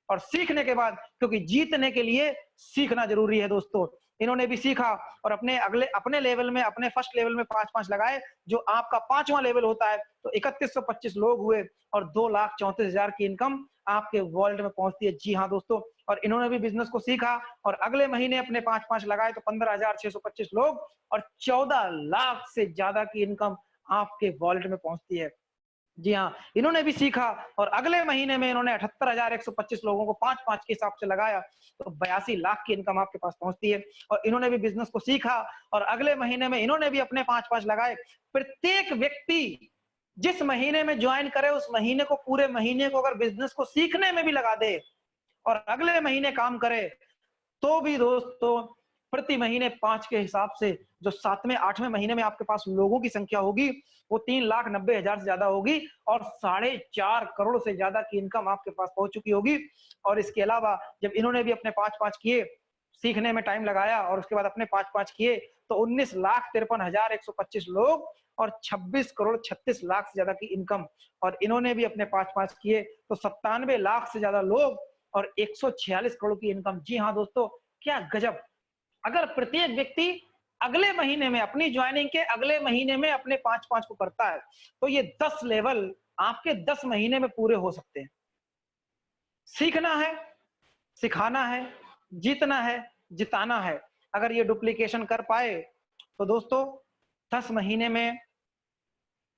और सीखने के बाद, क्योंकि जीतने के लिए सीखना जरूरी है दोस्तों, इन्होंने भी सीखा और अपने लेवल में, अपने फर्स्ट लेवल में 5-5 लगाए, जो आपका 5वां लेवल होता है, तो 3125 लोग हुए और 2,34,000 की इनकम आपके वॉलेट में पहुंचती है। जी हाँ दोस्तों, और इन्होंने भी बिजनेस को सीखा और अगले महीने अपने 5-5 लगाए तो 15,625 लोग और 14 लाख से ज्यादा की इनकम आपके वॉलेट में पहुंचती है। जी हाँ, इन्होंने भी सीखा और अगले महीने में इन्होंने 78,125 लोगों को 5-5 के हिसाब से लगाया तो 82 लाख की इनकम आपके पास पहुंचती है। और इन्होंने भी बिजनेस को सीखा और अगले महीने में इन्होंने भी अपने 5-5 लगाए। प्रत्येक व्यक्ति जिस महीने में ज्वाइन करे उस महीने को, पूरे महीने को अगर बिजनेस को सीखने में भी लगा दे और अगले महीने काम करे, तो भी दोस्तों प्रति महीने 5 के हिसाब से जो 7वें 8वें महीने में आपके पास लोगों की संख्या होगी वो 3,90,000 से ज्यादा होगी और 4.5 करोड़ से ज्यादा की इनकम आपके पास पहुंच चुकी होगी। और इसके अलावा जब इन्होंने भी अपने 5-5 किए, सीखने में टाइम लगाया और उसके बाद अपने 5-5 किए, तो 19,53,125 लोग और 26,36,00,000 से ज्यादा की इनकम, और इन्होंने भी अपने 5-5 किए तो 97 लाख से ज्यादा लोग और 146 करोड़ की इनकम। जी हाँ दोस्तों, क्या गजब। अगर प्रत्येक व्यक्ति अगले महीने में, अपनी ज्वाइनिंग के अगले महीने में अपने 5-5 को करता है तो ये 10 लेवल आपके 10 महीने में पूरे हो सकते हैं। सीखना है, सिखाना है, जीतना है, जिताना है। अगर ये डुप्लीकेशन कर पाए तो दोस्तों 10 महीने में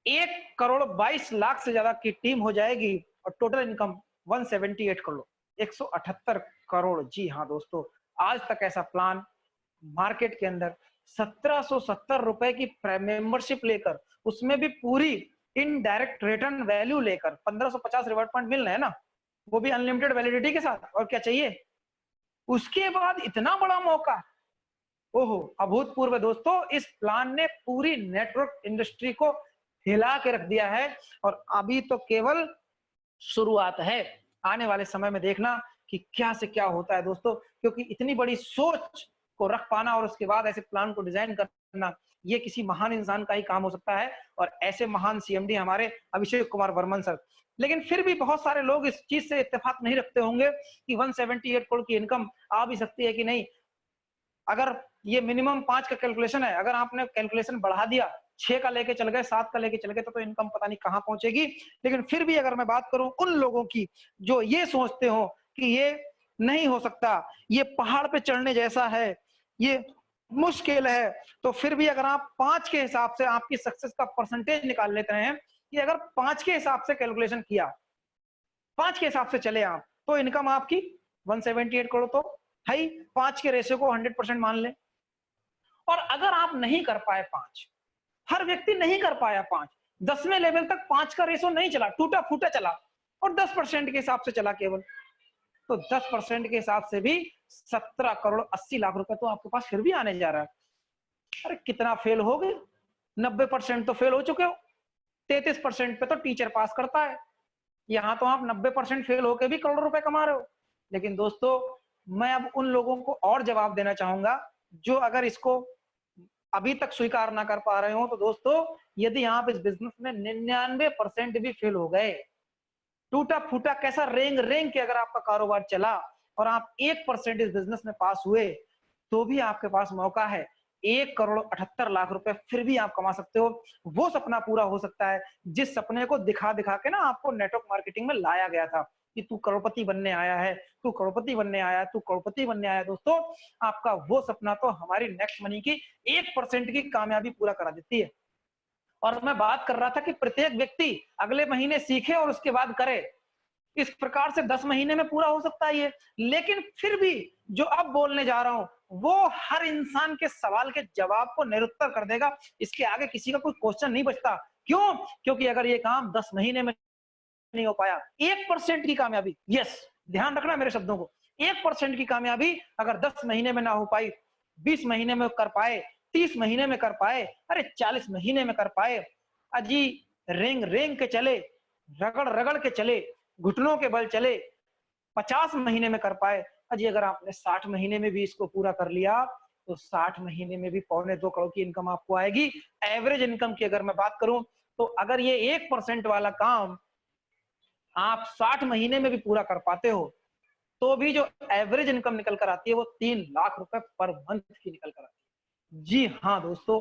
1,22,00,000 से ज्यादा की टीम हो जाएगी और टोटल इनकम 178 करोड़, 178 करोड़। जी हाँ दोस्तों, आज तक ऐसा प्लान मार्केट के अंदर 1770 रुपए की मेंबरशिप लेकर, उसमें भी पूरी इनडायरेक्ट रिटर्न वैल्यू लेकर 1550 रिवॉर्ड पॉइंट मिल रहे हैं ना, वो भी अनलिमिटेड वैलिडिटी के साथ, और क्या चाहिए। उसके बाद इतना बड़ा मौका, ओहो अभूतपूर्व दोस्तों। इस प्लान ने पूरी नेटवर्क इंडस्ट्री को हिला के रख दिया है और अभी तो केवल शुरुआत है। आने वाले समय में देखना कि क्या से क्या होता है दोस्तों, क्योंकि इतनी बड़ी सोच को रख पाना और उसके बाद ऐसे प्लान को डिजाइन करना, ये किसी महान इंसान का ही काम हो सकता है, और ऐसे महान सीएमडी हमारे अभिषेक कुमार वर्मन सर। लेकिन फिर भी बहुत सारे लोग इस चीज से इत्तेफाक नहीं रखते होंगे कि 178 करोड़ की इनकम आ भी सकती है कि नहीं। अगर ये मिनिमम 5 का कैलकुलेशन है, अगर आपने कैलकुलेशन बढ़ा दिया, 6 का लेके चल गए, 7 का लेके चल गए, तो इनकम पता नहीं कहां पहुंचेगी। लेकिन फिर भी अगर मैं बात करूं उन लोगों की जो ये सोचते हो कि ये नहीं हो सकता, ये पहाड़ पे चढ़ने जैसा है, ये मुश्किल है, तो फिर भी अगर आप 5 के हिसाब से आपकी सक्सेस का परसेंटेज निकाल लेते हैं कि अगर 5 के हिसाब से कैलकुलेशन किया, 5 के हिसाब से चले आप, तो इनकम आपकी 178 करोड़ तो है ही। 5 के रेशियो को 100% मान ले। और अगर आप नहीं कर पाए 5, हर व्यक्ति नहीं कर पाया 5, 10वें लेवल तक 5 का रेशियो नहीं चला, टूटा फूटा चला, और 10% के हिसाब से चला केवल, तो 10% के हिसाब से भी 17 करोड़ 80 लाख रुपए तो आपके पास फिर भी आने जा रहा है। अरे कितना फेल हो गए, 90% तो फेल हो चुके हो, 33% पे तो टीचर पास करता है, यहां तो आप 90% फेल होके भी करोड़ रुपए कमा रहे हो। लेकिन दोस्तों, मैं अब उन लोगों को और जवाब देना चाहूंगा जो अगर इसको अभी तक स्वीकार ना कर पा रहे हो, तो दोस्तों यदि आप इस बिजनेस में 99% भी फेल हो गए, टूटा फूटा कैसा रेंग रेंग के अगर आपका कारोबार चला और आप 1% इस बिजनेस में पास हुए, तो भी आपके पास मौका है 1,78,00,000 रुपए फिर भी आप कमा सकते हो। वो सपना पूरा हो सकता है जिस सपने को दिखा दिखा के ना आपको नेटवर्क मार्केटिंग में लाया गया था कि तू करोड़पति बनने आया है, तू करोड़पति बनने आया है, तू करोड़पति बनने आया है। दोस्तों, आपका वो सपना तो हमारी नेक्स्ट मनी की 1% की कामयाबी पूरा करा देती है। और मैं बात कर रहा था कि प्रत्येक व्यक्ति अगले महीने सीखे और उसके बाद करे, इस प्रकार से 10 महीने में पूरा हो सकता है ये। लेकिन फिर भी जो अब बोलने जा रहा हूं वो हर इंसान के सवाल के जवाब को निरुत्तर कर देगा, इसके आगे किसी का कोई क्वेश्चन नहीं बचता। क्यों? क्योंकि अगर ये काम 10 महीने में नहीं हो पाया, 1% की कामयाबी, यस ध्यान रखना मेरे शब्दों को, 1% की कामयाबी अगर 10 महीने में ना हो पाई, 20 महीने में कर पाए, 30 महीने में कर पाए, अरे 40 महीने में कर पाए, अजी रेंग रेंग के चले, रगड़ रगड़ के चले, घुटनों के बल चले, 50 महीने में कर पाए, अजी अगर आपने 60 महीने में भी इसको पूरा कर लिया तो 60 महीने में भी 2.25 करोड़ की इनकम आपको आएगी। एवरेज इनकम की अगर मैं बात करूं तो अगर ये 1% वाला काम आप 60 महीने में भी पूरा कर पाते हो, तो भी जो एवरेज इनकम निकल कर आती है वो 3 लाख रुपए पर मंथ की निकल कर आती है। जी हाँ दोस्तों,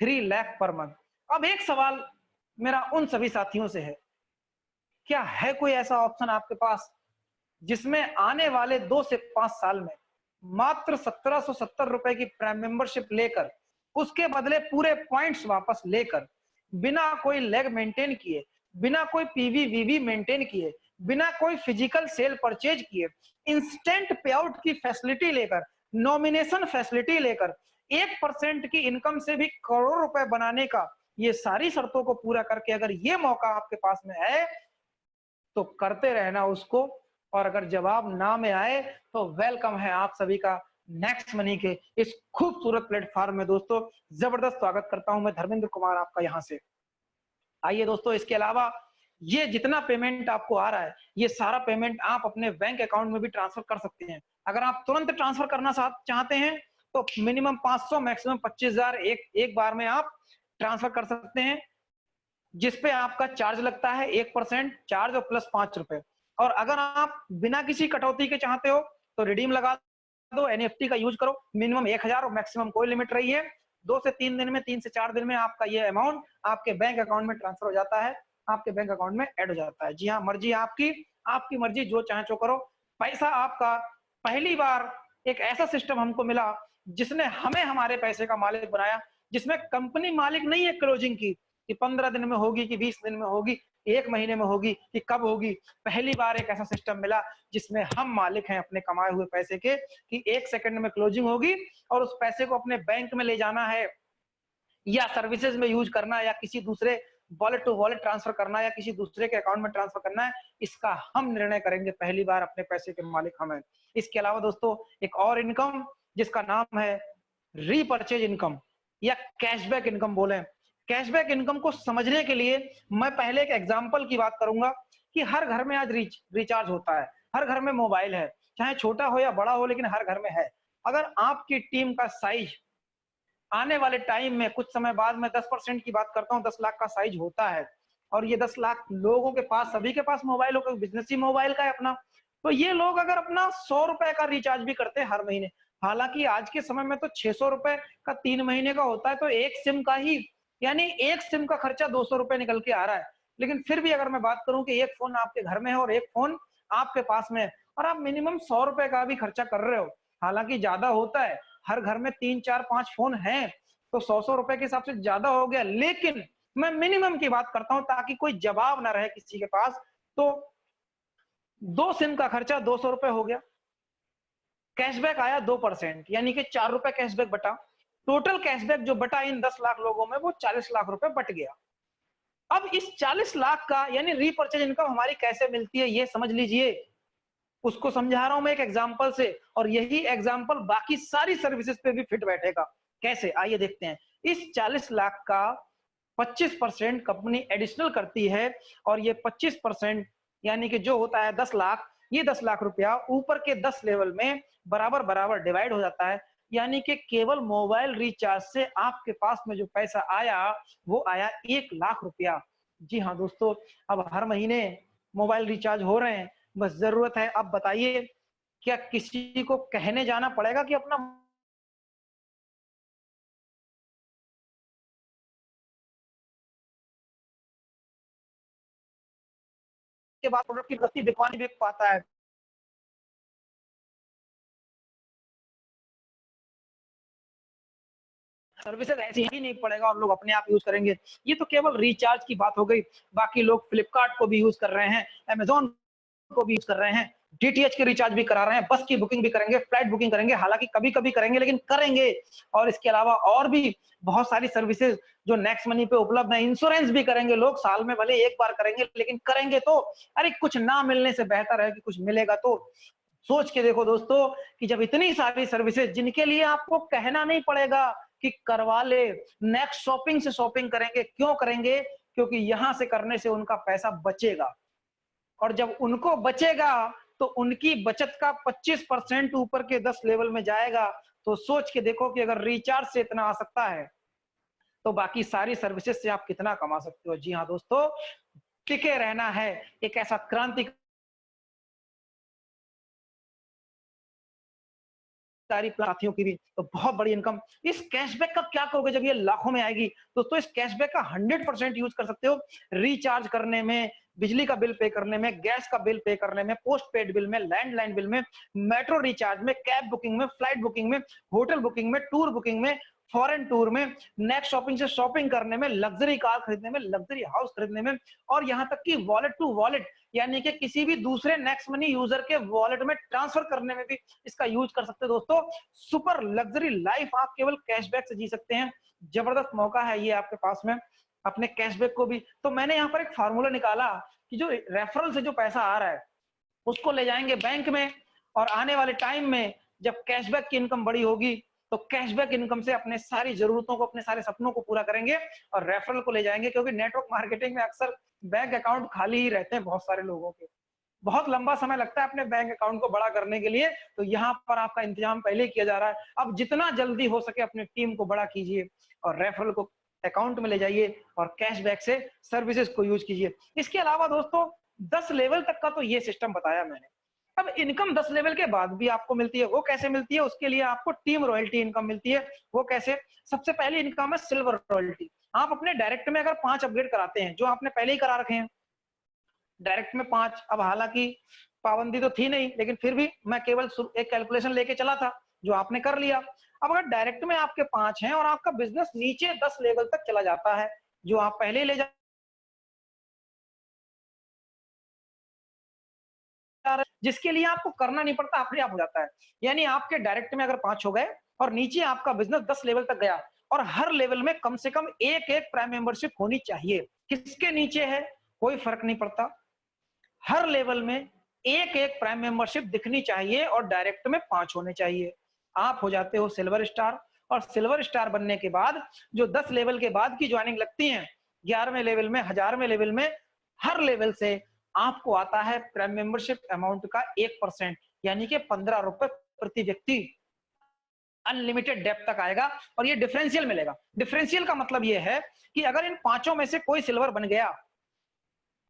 3 लाख पर मंथ। अब एक सवाल मेरा उन सभी साथियों से है, क्या है कोई ऐसा ऑप्शन आपके पास जिसमें आने वाले 2 से 5 साल में मात्र 1770 रुपए की प्राइम मेंबरशिप लेकर, उसके बदले पूरे पॉइंट्स वापस लेकर, बिना कोई लेग मेंटेन किए, बिना कोई पीवी वीवी मेंटेन किए, बिना कोई फिजिकल सेल परचेज किए, इंस्टेंट पे आउट की फैसिलिटी लेकर, नॉमिनेशन फैसिलिटी लेकर, 1% की इनकम से भी करोड़ों रुपए बनाने का, ये सारी शर्तों को पूरा करके अगर ये मौका आपके पास में है तो करते रहना उसको। और अगर जवाब ना में आए तो वेलकम है आप सभी का नेक्स्ट मनी के इस खूबसूरत प्लेटफॉर्म में। दोस्तों, जबरदस्त स्वागत करता हूं मैं धर्मेंद्र कुमार आपका यहां से। आइए दोस्तों, इसके अलावा ये जितना पेमेंट आपको आ रहा है, ये सारा पेमेंट आप अपने बैंक अकाउंट में भी ट्रांसफर कर सकते हैं। अगर आप तुरंत ट्रांसफर करना चाहते हैं तो मिनिमम 500 मैक्सिमम 25,000 एक बार में आप ट्रांसफर कर सकते हैं, जिसपे आपका चार्ज लगता है 1% चार्ज और प्लस 5 रुपए। और अगर आप बिना किसी कटौती के चाहते हो तो रिडीम लगा दो, एनएफटी का यूज करो, मिनिमम 1000 और मैक्सिमम कोई लिमिट रही है। 2 से 3 दिन में, 3 से 4 दिन में आपका ये अमाउंट आपके बैंक अकाउंट में ट्रांसफर हो जाता है, आपके बैंक अकाउंट में ऐड हो जाता है। जी हाँ, मर्जी आपकी मर्जी, जो चाहे सो करो। पैसा आपका, पहली बार एक ऐसा सिस्टम हमको मिला जिसने हमें हमारे पैसे का मालिक बनाया, जिसमें कंपनी मालिक नहीं है क्लोजिंग की, कि 15 दिन में होगी कि 20 दिन में होगी, 1 महीने में होगी कि कब होगी। पहली बार एक ऐसा सिस्टम मिला जिसमें हम मालिक हैं अपने कमाए हुए पैसे के, कि 1 सेकंड में क्लोजिंग होगी और उस पैसे को अपने बैंक में ले जाना है या सर्विसेज में यूज करना है या किसी दूसरे वॉलेट टू वॉलेट ट्रांसफर करना है या किसी दूसरे के अकाउंट में ट्रांसफर करना है, इसका हम निर्णय करेंगे। पहली बार अपने पैसे के मालिक हम हैं। इसके अलावा दोस्तों एक और इनकम जिसका नाम है रीपर्चेज इनकम या कैशबैक इनकम बोले। कैशबैक इनकम को समझने के लिए मैं पहले एक एग्जांपल की बात करूंगा कि हर घर में आज रिचार्ज होता है, हर घर में मोबाइल है, चाहे छोटा हो या बड़ा हो, लेकिन हर घर में है। अगर आपकी टीम का साइज आने वाले टाइम में, कुछ समय बाद, मैं 10% की बात करता हूँ, 10 लाख का साइज होता है और ये 10 लाख लोगों के पास, सभी के पास मोबाइल होगा, बिजनेस ही मोबाइल का है अपना, तो ये लोग अगर अपना 100 रुपए का रिचार्ज भी करते हैं हर महीने, हालांकि आज के समय में तो 600 रुपए का 3 महीने का होता है, तो एक सिम का ही, यानी एक सिम का खर्चा 200 रुपए निकल के आ रहा है। लेकिन फिर भी अगर मैं बात करूं कि एक फोन आपके घर में है और एक फोन आपके पास में है और आप मिनिमम 100 रुपए का भी खर्चा कर रहे हो, हालांकि ज्यादा होता है, हर घर में 3 4 5 फोन हैं, तो 100 रुपए के हिसाब से ज्यादा हो गया, लेकिन मैं मिनिमम की बात करता हूं ताकि कोई जवाब ना रहे किसी के पास। तो 2 सिम का खर्चा 200 रुपए हो गया, कैशबैक आया 2%, यानी कि 4 रुपए कैशबैक बटा, टोटल कैशबैक जो बटा इन 10 लाख लोगों में, वो 40 लाख रुपए बट गया। अब इस 40 लाख का यानी रीपर्चेज इनकम हमारी कैसे मिलती है ये समझ लीजिए, उसको समझा रहा हूं मैं एक एग्जांपल से, और यही एग्जांपल बाकी सारी सर्विसेज पे भी फिट बैठेगा। कैसे, आइए देखते हैं। इस 40 लाख का 25% कंपनी एडिशनल करती है और ये 25% यानी कि जो होता है 10 लाख, ये 10 लाख रुपया ऊपर के 10 लेवल में बराबर बराबर डिवाइड हो जाता है, यानी कि केवल मोबाइल रिचार्ज से आपके पास में जो पैसा आया वो आया 1 लाख रुपया। जी हाँ दोस्तों, अब हर महीने मोबाइल रिचार्ज हो रहे हैं, बस जरूरत है, अब बताइए क्या किसी को कहने जाना पड़ेगा कि अपना के बाद प्रोडक्ट की गति बिकवानी बिक पाता है। सर्विसेज ऐसी ही नहीं पड़ेगा और लोग अपने आप यूज करेंगे। ये तो केवल रिचार्ज की बात हो गई, बाकी लोग फ्लिपकार्ट को भी यूज कर रहे हैं, अमेजोन को भी यूज कर रहे हैं, डीटीएच के रिचार्ज भी करा रहे हैं, बस की बुकिंग भी करेंगे, फ्लाइट बुकिंग करेंगे, हालांकि कभी कभी करेंगे लेकिन करेंगे। और इसके अलावा और भी बहुत सारी सर्विसेज जो नेक्स्ट मनी पे उपलब्ध है, इंश्योरेंस भी करेंगे लोग, साल में भले एक बार करेंगे लेकिन करेंगे। तो अरे कुछ ना मिलने से बेहतर है कि कुछ मिलेगा। तो सोच के देखो दोस्तों कि जब इतनी सारी सर्विसेज जिनके लिए आपको कहना नहीं पड़ेगा कि करवा ले, नेक्स्ट शॉपिंग से शॉपिंग करेंगे, क्यों करेंगे, क्योंकि यहां से करने से उनका पैसा बचेगा, और जब उनको बचेगा तो उनकी बचत का 25% ऊपर के 10 लेवल में जाएगा। तो सोच के देखो कि अगर रिचार्ज से इतना आ सकता है तो बाकी सारी सर्विसेज से आप कितना कमा सकते हो। जी हाँ दोस्तों, टिके रहना है, एक ऐसा क्रांति साथियों की भी तो बहुत बड़ी इनकम। इस कैशबैक का क्या करोगे जब ये लाखों में आएगी दोस्तों? इस कैशबैक का 100% यूज कर सकते हो रिचार्ज करने में, बिजली का बिल पे करने में, गैस का बिल पे करने में, पोस्ट पेड बिल में, लैंडलाइन बिल में, मेट्रो रिचार्ज में, कैब बुकिंग में, फ्लाइट बुकिंग में, होटल बुकिंग में, टूर बुकिंग में, फॉरेन टूर में, नेक्स्ट शॉपिंग से शॉपिंग करने में, लग्जरी कार खरीदने में, लग्जरी हाउस खरीदने में, और यहां तक कि वॉलेट टू वॉलेट यानी कि किसी भी दूसरे नेक्स्ट मनी यूजर के वॉलेट में ट्रांसफर करने में भी इसका यूज कर सकते हो दोस्तों। सुपर लग्जरी लाइफ आप केवल कैशबैक से जी सकते हैं। जबरदस्त मौका है ये आपके पास में अपने कैशबैक को भी। तो मैंने यहाँ पर एक फार्मूला निकाला कि जो रेफरल से जो पैसा आ रहा है उसको ले जाएंगे बैंक में, और आने वाले टाइम में जब कैशबैक की इनकम बड़ी होगी तो कैशबैक इनकम से अपने सारी जरूरतों को, अपने सारे सपनों को पूरा करेंगे और रेफरल को ले जाएंगे, क्योंकि नेटवर्क मार्केटिंग में अक्सर बैंक अकाउंट खाली ही रहते हैं बहुत सारे लोगों के। बहुत लंबा समय लगता है अपने बैंक अकाउंट को बड़ा करने के लिए, तो यहाँ पर आपका इंतजाम पहले किया जा रहा है। अब जितना जल्दी हो सके अपनी टीम को बड़ा कीजिए और रेफरल को अकाउंट में ले जाइए और कैशबैक से सर्विसेज को यूज कीजिए। इसके अलावा दोस्तों 10 लेवल तक का तो ये सिस्टम बताया मैंने। अब इनकम 10 लेवल के बाद भी आपको मिलती है, वो कैसे मिलती है? उसके लिए आपको टीम रॉयल्टी इनकम मिलती है। वो कैसे? सबसे पहली इनकम है सिल्वर रॉयल्टी। आप अपने डायरेक्ट में अगर 5 अपग्रेड कराते हैं, जो आपने पहले ही करा रखे हैं, डायरेक्ट में 5, अब हालांकि पाबंदी तो थी नहीं, लेकिन फिर भी मैं केवल एक कैलकुलेशन लेके चला था, जो आपने कर लिया। अब अगर डायरेक्ट में आपके 5 हैं और आपका बिजनेस नीचे 10 लेवल तक चला जाता है, जो आप पहले ही ले जा, जिसके लिए आपको करना नहीं पड़ता, अपने आप हो जाता है। यानी आपके डायरेक्ट में अगर 5 हो गए और नीचे आपका बिजनेस 10 लेवल तक गया, और हर लेवल में कम से कम एक प्राइम मेंबरशिप होनी चाहिए। किसके नीचे है कोई फर्क नहीं पड़ता, हर लेवल में एक प्राइम मेंबरशिप दिखनी चाहिए और डायरेक्ट में 5 होने चाहिए। आप हो जाते हो सिल्वर स्टार, और सिल्वर स्टार बनने के बाद जो 10 लेवल के बाद की ज्वाइनिंग लगती है, 11वें लेवल में, 1000वें लेवल में, हर लेवल से आपको आता है प्राइम मेंबरशिप अमाउंट का 1%, यानी कि 15 रुपए प्रति व्यक्ति, अनलिमिटेड डेप्थ तक आएगा। और ये डिफरेंशियल मिलेगा। डिफरेंशियल का मतलब ये है कि अगर इन 5 में से कोई सिल्वर बन गया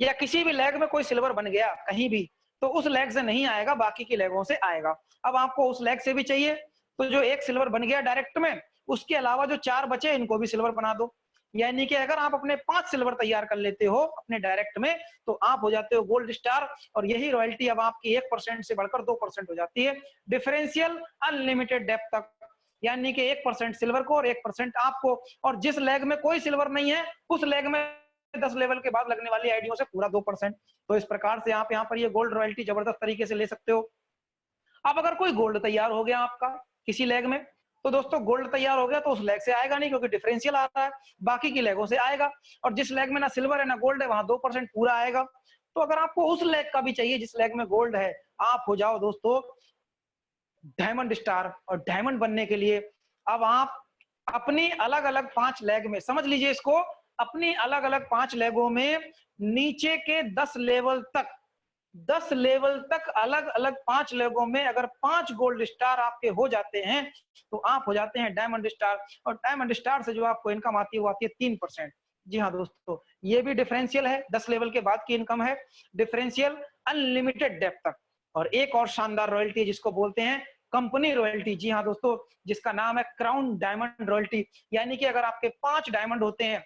या किसी भी लेग में कोई सिल्वर बन गया कहीं भी, तो उस लेग से नहीं आएगा, बाकी की लेगों से आएगा। अब आपको उस लेग से भी चाहिए, तो जो एक सिल्वर बन गया डायरेक्ट में, उसके अलावा जो 4 बचे इनको भी सिल्वर बना दो। यानी कि अगर आप अपने 5 सिल्वर तैयार कर लेते हो अपने डायरेक्ट में, तो आप हो जाते हो गोल्ड स्टार, और यही रॉयल्टी अब आपकी 1% से बढ़कर 2% हो जाती है। डिफरेंशियल अनलिमिटेड डेप्थ तक, यानी कि 1% सिल्वर को और 1% आपको, और जिस लेग में कोई सिल्वर नहीं है उस लेग में 10 लेवल के बाद लगने वाली आईडियों से पूरा 2%। तो इस प्रकार से आप यहाँ पर ये गोल्ड रॉयल्टी जबरदस्त तरीके से ले सकते हो। अब अगर कोई गोल्ड तैयार हो गया आपका किसी लेग में, तो दोस्तों गोल्ड तैयार हो गया तो उस लेग से आएगा नहीं, क्योंकि डिफरेंशियल आ रहा है, बाकी की लेगों से आएगा। और जिस लेग में ना सिल्वर है ना गोल्ड है, वहां 2% पूरा आएगा। तो अगर आपको उस लेग का भी चाहिए जिस लेग में गोल्ड है, आप हो जाओ दोस्तों डायमंड स्टार। और डायमंड बनने के लिए अब आप अपनी अलग अलग 5 लेग में, समझ लीजिए इसको, अपनी अलग अलग 5 लेगों में नीचे के 10 लेवल तक, 10 लेवल तक अलग अलग 5 लेगों में अगर 5 गोल्ड स्टार आपके हो जाते हैं, तो आप हो जाते हैं डायमंड स्टार। और डायमंड स्टार से जो आपको इनकम आती है वो आती है 3%। जी हाँ दोस्तों, ये भी डिफरेंशियल है, 10 लेवल के बाद की इनकम है, डिफरेंशियल अनलिमिटेड डेप्थ तक। और एक और शानदार रॉयल्टी जिसको बोलते हैं कंपनी रॉयल्टी। जी हाँ दोस्तों, जिसका नाम है क्राउन डायमंड रॉयल्टी। यानी कि अगर आपके 5 डायमंड होते हैं,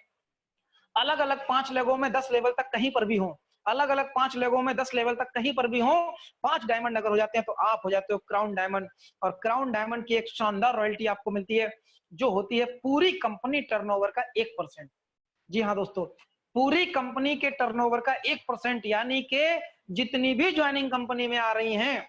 अलग अलग 5 लेगों में 10 लेवल तक कहीं पर भी हो, अलग अलग 5 लेगों में 10 लेवल तक कहीं पर भी हो, 5 डायमंड अगर हो जाते हैं तो आप हो जाते हो क्राउन डायमंड। और क्राउन डायमंड की एक शानदार रॉयल्टी आपको मिलती है, जो होती है पूरी कंपनी टर्नओवर का 1%। जी हाँ दोस्तों, पूरी कंपनी के टर्नओवर का 1%, यानी कि जितनी भी ज्वाइनिंग कंपनी में आ रही हैं,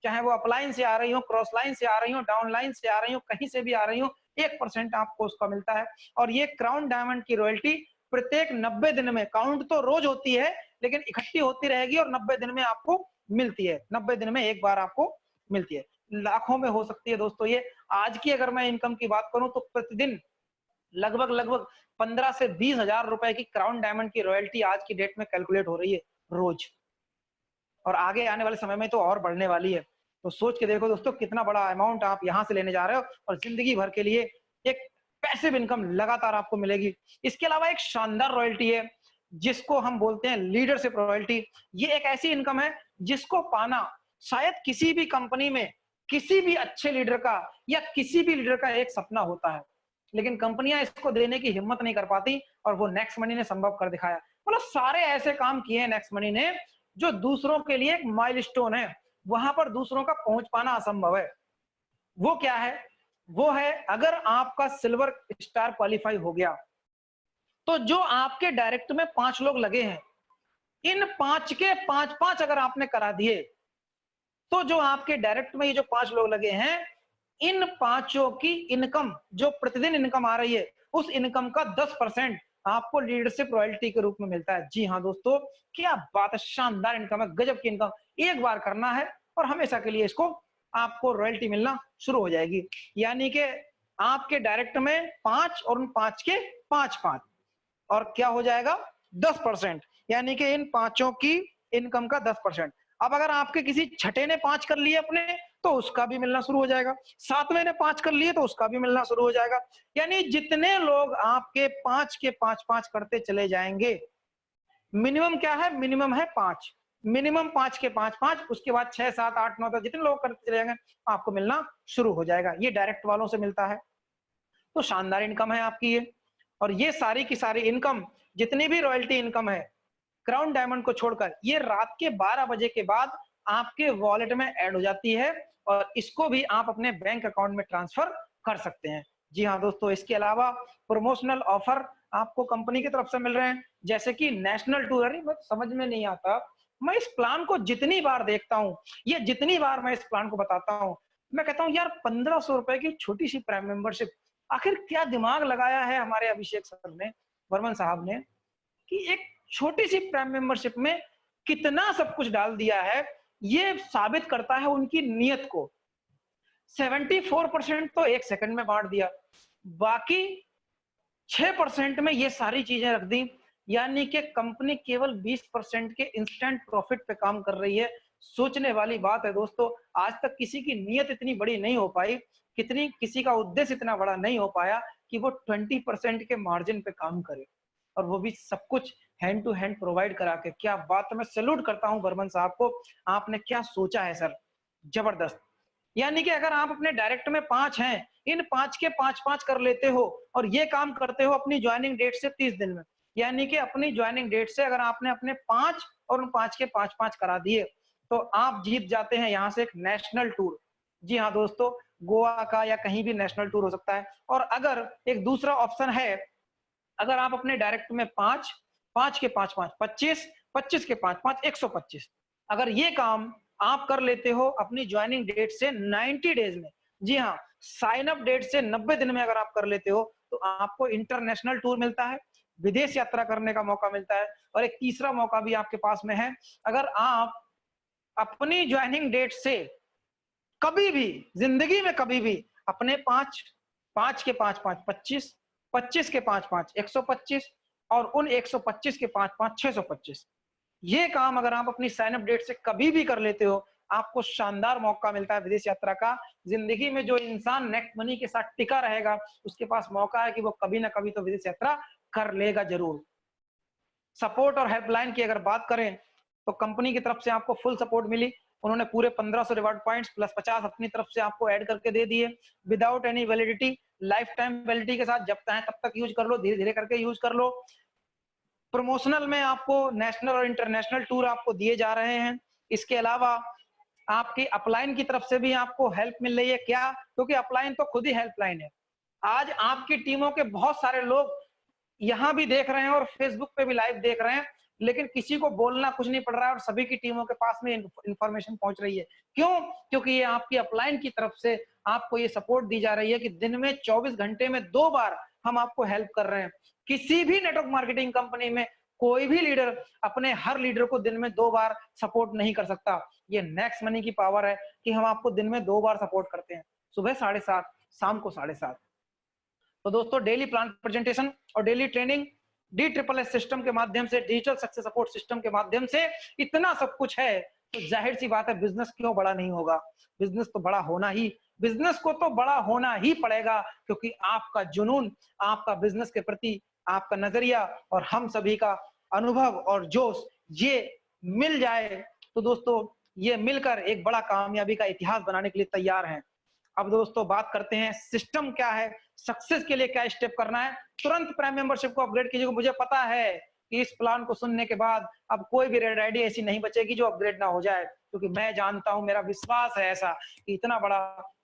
चाहे वो अपलाइन से आ रही हो, क्रॉस लाइन से आ रही हो, डाउन लाइन से आ रही हो, कहीं से भी आ रही हो, 1% आपको उसका मिलता है। और ये क्राउन डायमंड की रॉयल्टी प्रत्येक 90 दिन में, काउंट तो रोज होती है लेकिन इकट्ठी होती रहेगी, और 90 दिन में आपको मिलती है, 90 दिन में एक बार आपको मिलती है। लाखों में हो सकती है दोस्तों ये। आज की अगर मैं इनकम की बात करूं तो प्रतिदिन लगभग लगभग 15 से 20 हजार रुपए की क्राउन डायमंड की रॉयल्टी आज की डेट में कैलकुलेट हो रही है रोज, और आगे आने वाले समय में तो और बढ़ने वाली है। तो सोच के देखो दोस्तों, कितना बड़ा अमाउंट आप यहां से लेने जा रहे हो, और जिंदगी भर के लिए एक पैसिव इनकम लगातार आपको मिलेगी। इसके अलावा एक शानदार रॉयल्टी है जिसको हम बोलते हैं लीडरशिप रॉयल्टी। ये एक ऐसी इनकम है जिसको पाना शायद किसी भी कंपनी में किसी भी अच्छे लीडर का या किसी भी लीडर का एक सपना होता है, लेकिन कंपनियां इसको देने की हिम्मत नहीं कर पाती, और वो नेक्स्ट मनी ने संभव कर दिखाया। मतलब सारे ऐसे काम किए हैं नेक्स्ट मनी ने जो दूसरों के लिए एक माइलस्टोन है, वहां पर दूसरों का पहुंच पाना असंभव है। वो क्या है? वो है, अगर आपका सिल्वर स्टार क्वालिफाई हो गया, तो जो आपके डायरेक्ट में 5 लोग लगे हैं, इन 5 के 5-5 अगर आपने करा दिए, तो जो आपके डायरेक्ट में ये जो 5 लोग लगे हैं, इन 5 की इनकम, जो प्रतिदिन इनकम आ रही है, उस इनकम का 10% आपको लीडरशिप रॉयल्टी के रूप में मिलता है। जी हाँ दोस्तों, क्या बात है, शानदार इनकम है, गजब की इनकम। एक बार करना है और हमेशा के लिए इसको आपको रॉयल्टी मिलना शुरू हो जाएगी। यानी कि आपके डायरेक्ट में 5 और उन 5 के 5-5, और क्या हो जाएगा 10%, यानी कि इन 5 की इनकम का 10%। अब अगर आपके किसी छठे ने 5 कर लिए अपने, तो उसका भी मिलना शुरू हो जाएगा। 7वें ने 5 कर लिए तो उसका भी मिलना शुरू हो जाएगा। यानी जितने लोग आपके 5 के 5-5 करते चले जाएंगे, मिनिमम क्या है? मिनिमम है 5। मिनिमम 5 के 5-5, उसके बाद 6, 7, 8, 9 तक जितने लोग करते चले जाएंगे, आपको मिलना शुरू हो जाएगा। ये डायरेक्ट वालों से मिलता है। तो शानदार इनकम है आपकी ये। और ये सारी की सारी इनकम, जितनी भी रॉयल्टी इनकम है, क्राउन डायमंड को छोड़कर, ये रात के 12 बजे के बाद आपके वॉलेट में ऐड हो जाती है और इसको भी आप अपने बैंक अकाउंट में ट्रांसफर कर सकते हैं। जी हाँ दोस्तों, इसके अलावा प्रमोशनल ऑफर आपको कंपनी की तरफ से मिल रहे हैं, जैसे कि नेशनल टूर। अरे मैं समझ में नहीं आता, मैं इस प्लान को जितनी बार देखता हूँ, ये जितनी बार मैं इस प्लान को बताता हूँ, मैं कहता हूँ यार 1500 रुपए की छोटी सी प्राइम मेंबरशिप, आखिर क्या दिमाग लगाया है हमारे अभिषेक सर ने, वर्मन साहब ने, कि एक छोटी सी प्राइम मेंबरशिप में कितना सब कुछ डाल दिया है। ये साबित करता है उनकी नीयत को। 74% तो 1 सेकंड में बांट दिया, बाकी 6% में ये सारी चीजें रख दी, यानी कि कंपनी केवल 20% के इंस्टेंट प्रॉफिट पे काम कर रही है। सोचने वाली बात है दोस्तों, आज तक किसी की नीयत इतनी बड़ी नहीं हो पाई, किसी का उद्देश्य इतना बड़ा नहीं हो पाया कि वो 20% के मार्जिन पे काम करे, और वो भी सब कुछ हैंड टू हैंड प्रोवाइड करा के। क्या बात है, मैं सैल्यूट करता हूं बर्मन साहब को, आपने क्या सोचा है सर, जबरदस्त। यानी कि अगर आप अपने डायरेक्ट में 5 हैं, इन 5 के 5-5 कर लेते हो और ये काम करते हो अपनी ज्वाइनिंग डेट से 30 दिन में, यानी कि अपनी ज्वाइनिंग डेट से अगर आपने अपने 5 और उन 5 के 5-5 करा दिए, तो आप जीत जाते हैं यहां से एक नेशनल टूर। जी हाँ दोस्तों, गोवा का या कहीं भी नेशनल टूर हो सकता है। और अगर एक दूसरा ऑप्शन है, अगर आप अपने डायरेक्ट में 5, 5 के 5-5 25, 25 के 5-5 125, अगर ये काम आप कर लेते हो अपनी ज्वाइनिंग डेट से 90 डेज में, जी हाँ, साइन अप डेट से 90 दिन में अगर आप कर लेते हो, तो आपको इंटरनेशनल टूर मिलता है, विदेश यात्रा करने का मौका मिलता है। और एक तीसरा मौका भी आपके पास में है, अगर आप अपनी ज्वाइनिंग डेट से कभी भी जिंदगी में कभी भी अपने 5, 5 के 5-5 25, 25 के 5-5 125 और उन 125 के 5-5 625, ये काम अगर आप अपनी साइन अप डेट से कभी भी कर लेते हो, आपको शानदार मौका मिलता है विदेश यात्रा का। जिंदगी में जो इंसान नेक्स्ट मनी के साथ टिका रहेगा, उसके पास मौका है कि वो कभी ना कभी तो विदेश यात्रा कर लेगा जरूर। सपोर्ट और हेल्पलाइन की अगर बात करें, तो कंपनी की तरफ से आपको फुल सपोर्ट मिली। उन्होंने पूरे 1500 रिवार्ड पॉइंट्स प्लस 50 अपनी तरफ से आपको ऐड करके दे दिए, without any validity, life time validity के साथ। जब चाहे तब तक यूज कर लो, धीरे धीरे करके यूज कर लो। प्रमोशनल में आपको नेशनल और इंटरनेशनल टूर आपको दिए जा रहे हैं। इसके अलावा आपकी अपलाइन की तरफ से भी आपको हेल्प मिल रही है। क्या? क्योंकि अपलाइन तो खुद ही हेल्पलाइन है। आज आपकी टीमों के बहुत सारे लोग यहाँ भी देख रहे हैं और फेसबुक पे भी लाइव देख रहे हैं, लेकिन किसी को बोलना कुछ नहीं पड़ रहा है और सभी की टीमों के पास में इंफॉर्मेशन पहुंच रही है। क्यों? क्योंकि ये आपकी अपलाइन की तरफ से आपको ये सपोर्ट दी जा रही है कि दिन में 24 घंटे में 2 बार हम आपको हेल्प कर रहे हैं। किसी भी नेटवर्क मार्केटिंग कंपनी में कोई भी लीडर अपने हर लीडर को दिन में 2 बार सपोर्ट नहीं कर सकता। ये नेक्स्ट मनी की पावर है कि हम आपको दिन में 2 बार सपोर्ट करते हैं, सुबह 7:30, शाम को 7:30। तो दोस्तों, डेली प्लान प्रेजेंटेशन और डेली ट्रेनिंग, DSSS सिस्टम के माध्यम से, डिजिटल सक्सेस सपोर्ट सिस्टम के माध्यम से इतना सब कुछ है, तो जाहिर सी बात है बिजनेस क्यों बड़ा नहीं होगा। बिजनेस तो बड़ा होना ही, बिजनेस को तो बड़ा होना ही पड़ेगा, क्योंकि आपका जुनून, आपका बिजनेस के प्रति आपका नजरिया और हम सभी का अनुभव और जोश ये मिल जाए, तो दोस्तों ये मिलकर एक बड़ा कामयाबी का इतिहास बनाने के लिए तैयार हैं। अब दोस्तों बात करते हैं सिस्टम क्या है, सक्सेस के लिए क्या स्टेप करना है। तुरंत प्राइम मेंबरशिप को अपग्रेड कीजिएगा। मुझे पता है कि इस प्लान को सुनने के बाद अब कोई भी रेड आईडी ऐसी नहीं बचेगी जो अपग्रेड ना हो जाए, क्योंकि मैं जानता हूं, मेरा विश्वास है ऐसा कि इतना बड़ा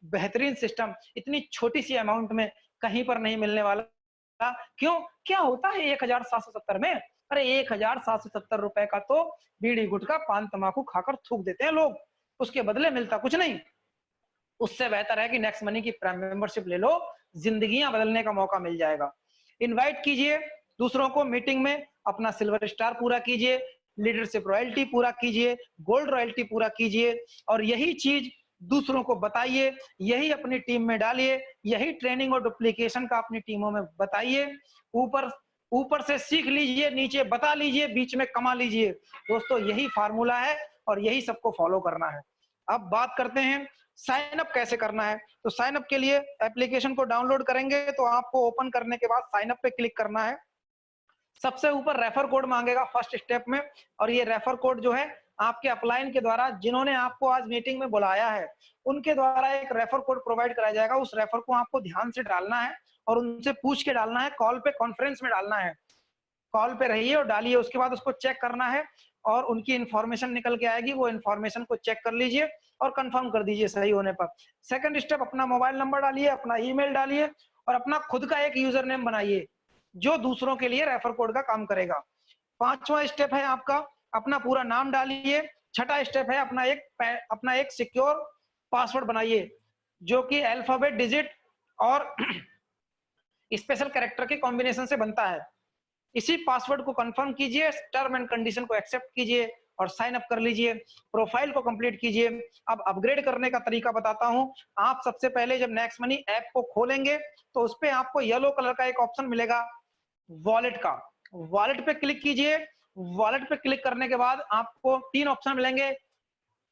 बेहतरीन सिस्टम इतनी छोटी सी अमाउंट में कहीं पर नहीं मिलने वाला। क्यों? क्या होता है 1770 में? अरे 1770 रुपए का तो बीड़ी गुटखा पान तंबाकू खाकर थूक देते हैं लोग, उसके बदले मिलता कुछ नहीं। उससे बेहतर है कि नेक्स्ट मनी की प्राइम मेंबरशिप ले लो, जिंदगियां बदलने का मौका मिल जाएगा। इनवाइट कीजिए दूसरों को मीटिंग में, अपना सिल्वर स्टार पूरा कीजिए, लीडरशिप रॉयल्टी पूरा कीजिए, गोल्ड रॉयल्टी पूरा कीजिए, और यही चीज दूसरों को बताइए, यही अपनी टीम में डालिए, यही ट्रेनिंग और डुप्लीकेशन का अपनी टीमों में बताइए। ऊपर ऊपर से सीख लीजिए, नीचे बता लीजिए, बीच में कमा लीजिए। दोस्तों यही फार्मूला है और यही सबको फॉलो करना है। अब बात करते हैं साइन अप कैसे करना है। तो साइन अप के लिए एप्लीकेशन को डाउनलोड करेंगे तो आपको ओपन करने के बाद साइन अप पे क्लिक करना है। सबसे ऊपर रेफर कोड मांगेगा फर्स्ट स्टेप में, और ये रेफर कोड जो है आपके अपलाइन के द्वारा जिन्होंने आपको आज मीटिंग में बुलाया है उनके द्वारा एक रेफर कोड प्रोवाइड कराया जाएगा। उस रेफर को आपको ध्यान से डालना है और उनसे पूछ के डालना है, कॉल पे कॉन्फ्रेंस में डालना है। कॉल पे रहिए और डालिए, उसके बाद उसको चेक करना है और उनकी इंफॉर्मेशन निकल के आएगी, वो इंफॉर्मेशन को चेक कर लीजिए और कंफर्म कर दीजिए सही होने पर। सेकंड स्टेप, अपना मोबाइल नंबर डालिए, अपना ईमेल डालिए और अपना खुद का एक यूजर नेम बनाइए जो दूसरों के लिए रेफर कोड का काम करेगा। पांचवा स्टेप है आपका अपना पूरा नाम डालिए। छठा स्टेप है अपना एक सिक्योर पासवर्ड बनाइए जो कि अल्फाबेट, डिजिट और स्पेशल कैरेक्टर के कॉम्बिनेशन से बनता है। इसी पासवर्ड को कंफर्म कीजिए, टर्म एंड कंडीशन को एक्सेप्ट कीजिए और साइन अप कर लीजिए। प्रोफाइल को कंप्लीट कीजिए। अब अपग्रेड करने का तरीका बताता हूं। आप सबसे पहले जब नेक्स्ट मनी ऐप को खोलेंगे तो उस पे आपको येलो कलर का एक ऑप्शन मिलेगा वॉलेट का। वॉलेट पे क्लिक कीजिए। वॉलेट पे क्लिक करने के बाद आपको 3 ऑप्शन मिलेंगे,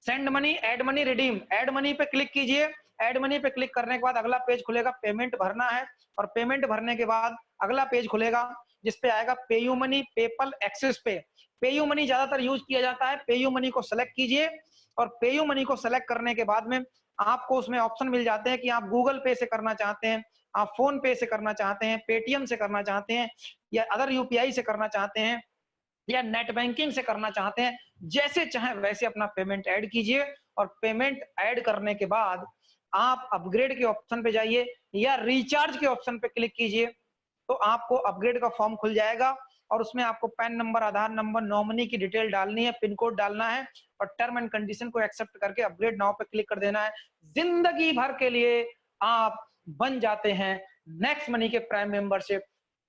send money, add money, redeem. Add money पे क्लिक कीजिए। ऐड मनी पे क्लिक करने के बाद अगला पेज खुलेगा, पेमेंट भरना है और पेमेंट भरने के बाद अगला पेज खुलेगा जिसपे आएगा पेयू मनी, पेपल, एक्सिस पे। पेयू मनी ज्यादातर यूज किया जाता है। पेयू मनी को सेलेक्ट कीजिए और पेयू मनी को सेलेक्ट करने के बाद में आपको उसमें ऑप्शन मिल जाते हैं कि आप गूगल पे से करना चाहते हैं, आप फोन पे से करना चाहते हैं, पेटीएम से करना चाहते हैं या अदर यूपीआई से करना चाहते हैं या नेट बैंकिंग से करना चाहते हैं। जैसे चाहे वैसे अपना पेमेंट ऐड कीजिए और पेमेंट ऐड करने के बाद आप अपग्रेड के ऑप्शन पे जाइए या रिचार्ज के ऑप्शन पे क्लिक कीजिए तो आपको अपग्रेड का फॉर्म खुल जाएगा और उसमें आपको पैन नंबर, आधार नंबर, नॉमिनी की डिटेल डालनी है, पिन कोड डालना है और टर्म एंड कंडीशन को एक्सेप्ट करके अपग्रेड नाउ पे क्लिक कर देना है। जिंदगी भर के लिए आप बन जाते हैं नेक्स्ट मनी के प्राइम मेंबरशिप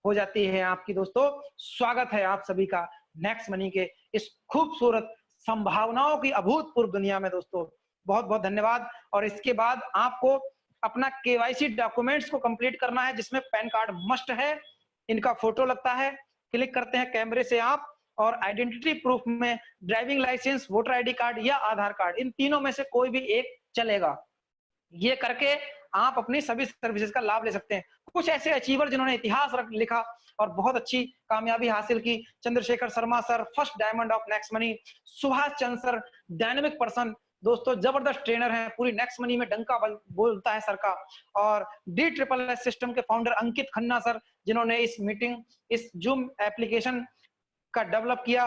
हो जाती है आपकी। दोस्तों स्वागत है आप सभी का नेक्स्ट मनी के इस खूबसूरत संभावनाओं की अभूतपूर्व दुनिया में। दोस्तों बहुत बहुत धन्यवाद। और इसके बाद आपको अपना केवाईसी डॉक्यूमेंट्स को कंप्लीट करना है जिसमें पैन कार्ड मस्ट है, इनका फोटो लगता है। क्लिक करते हैं कैमरे से आप और आइडेंटिटी प्रूफ में driving licence, voter ID card या आधार कार्ड, इन तीनों में से कोई भी एक चलेगा। ये करके आप अपनी सभी सर्विसेज का लाभ ले सकते हैं। कुछ ऐसे अचीवर जिन्होंने इतिहास लिखा और बहुत अच्छी कामयाबी हासिल की, Chandrashekhar Sharma sir, first diamond of next money, Subhash Chandra sir, dynamic person, दोस्तों जबरदस्त ट्रेनर हैं, पूरी नेक्स्ट मनी में डंका बोलता है सर का। और DSSS सिस्टम के फाउंडर अंकित खन्ना सर जिन्होंने इस जूम एप्लीकेशन का डेवलप किया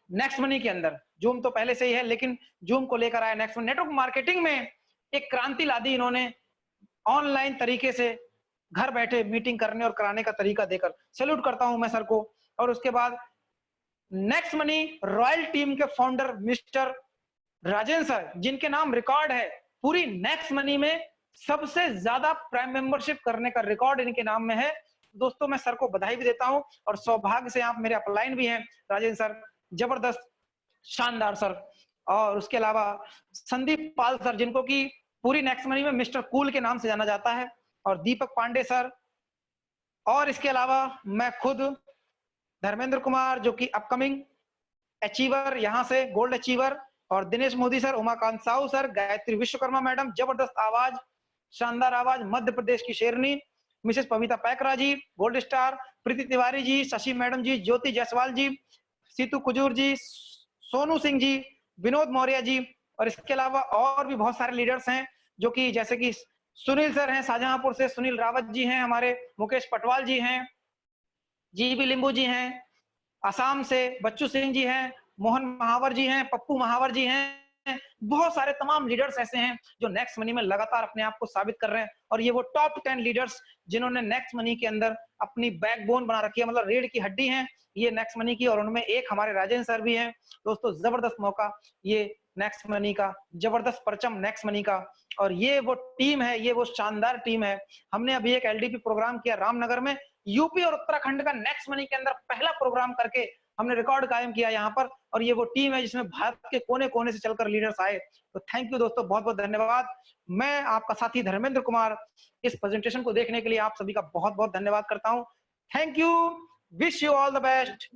नेक्स्ट मनी के अंदर। जूम तो पहले से ही है लेकिन जूम को लेकर आया नेक्स्ट मनी। नेटवर्क मार्केटिंग में एक क्रांति ला दी इन्होंने, ऑनलाइन तरीके से घर बैठे मीटिंग करने और कराने का तरीका देकर। सैल्यूट करता हूं मैं सर को। और उसके बाद नेक्स्ट मनी रॉयल टीम के फाउंडर मिस्टर राजेंद्र सर, जिनके नाम रिकॉर्ड है पूरी नेक्स्ट मनी में सबसे ज्यादा प्राइम मेंबरशिप करने का रिकॉर्ड इनके नाम में है। दोस्तों मैं सर को बधाई भी देता हूं और सौभाग्य से आप मेरे अपलाइन भी हैं राजेंद्र सर, जबरदस्त शानदार सर। और उसके अलावा संदीप पाल सर जिनको कि पूरी नेक्स्ट मनी में मिस्टर कूल के नाम से जाना जाता है, और दीपक पांडे सर, और इसके अलावा मैं खुद धर्मेंद्र कुमार जो कि अपकमिंग अचीवर यहाँ से गोल्ड अचीवर, और Dinesh Modi sir, Umakant Sahu sir, Gayatri Vishwakarma madam, जबरदस्त आवाज, शानदार आवाज, मध्य प्रदेश की शेरनी मिसेस पविता पैकरा जी, गोल्ड स्टार, प्रीति तिवारी जी, शशि मैडम जी, ज्योति जायसवाल जी, सीतू कुजूर जी, सोनू सिंह जी, विनोद मौर्य जी, और इसके अलावा और भी बहुत सारे लीडर्स हैं जो कि जैसे कि सुनील सर हैं शाहजहांपुर से, सुनील रावत जी हैं हमारे, मुकेश पटवाल जी हैं, जीबी लिंबू जी हैं, असम से बच्चू सिंह जी हैं, मोहन महावर जी हैं, पप्पू महावर जी हैं। बहुत सारे तमाम लीडर्स ऐसे हैं जो नेक्स्ट मनी में लगातार अपने आप को साबित कर रहे हैं, और ये वो टॉप 10 लीडर्स जिन्होंने नेक्स्ट मनी के अंदर अपनी बैकबोन बना रखी है, मतलब रीढ़ की हड्डी हैं ये नेक्स्ट मनी की, और उनमें एक हमारे राजेंद्र सर भी हैं। दोस्तों जबरदस्त मौका ये नेक्स्ट मनी का, जबरदस्त परचम नेक्स्ट मनी का, और ये वो टीम है, ये वो शानदार टीम है। हमने अभी एक LDP प्रोग्राम किया रामनगर में, यूपी और उत्तराखंड का नेक्स्ट मनी के अंदर पहला प्रोग्राम करके हमने रिकॉर्ड कायम किया यहाँ पर, और ये वो टीम है जिसमें भारत के कोने कोने से चलकर लीडर्स आए। तो थैंक यू दोस्तों, बहुत बहुत धन्यवाद। मैं आपका साथी धर्मेंद्र कुमार इस प्रेजेंटेशन को देखने के लिए आप सभी का बहुत बहुत धन्यवाद करता हूँ। Thank you, wish you all the best.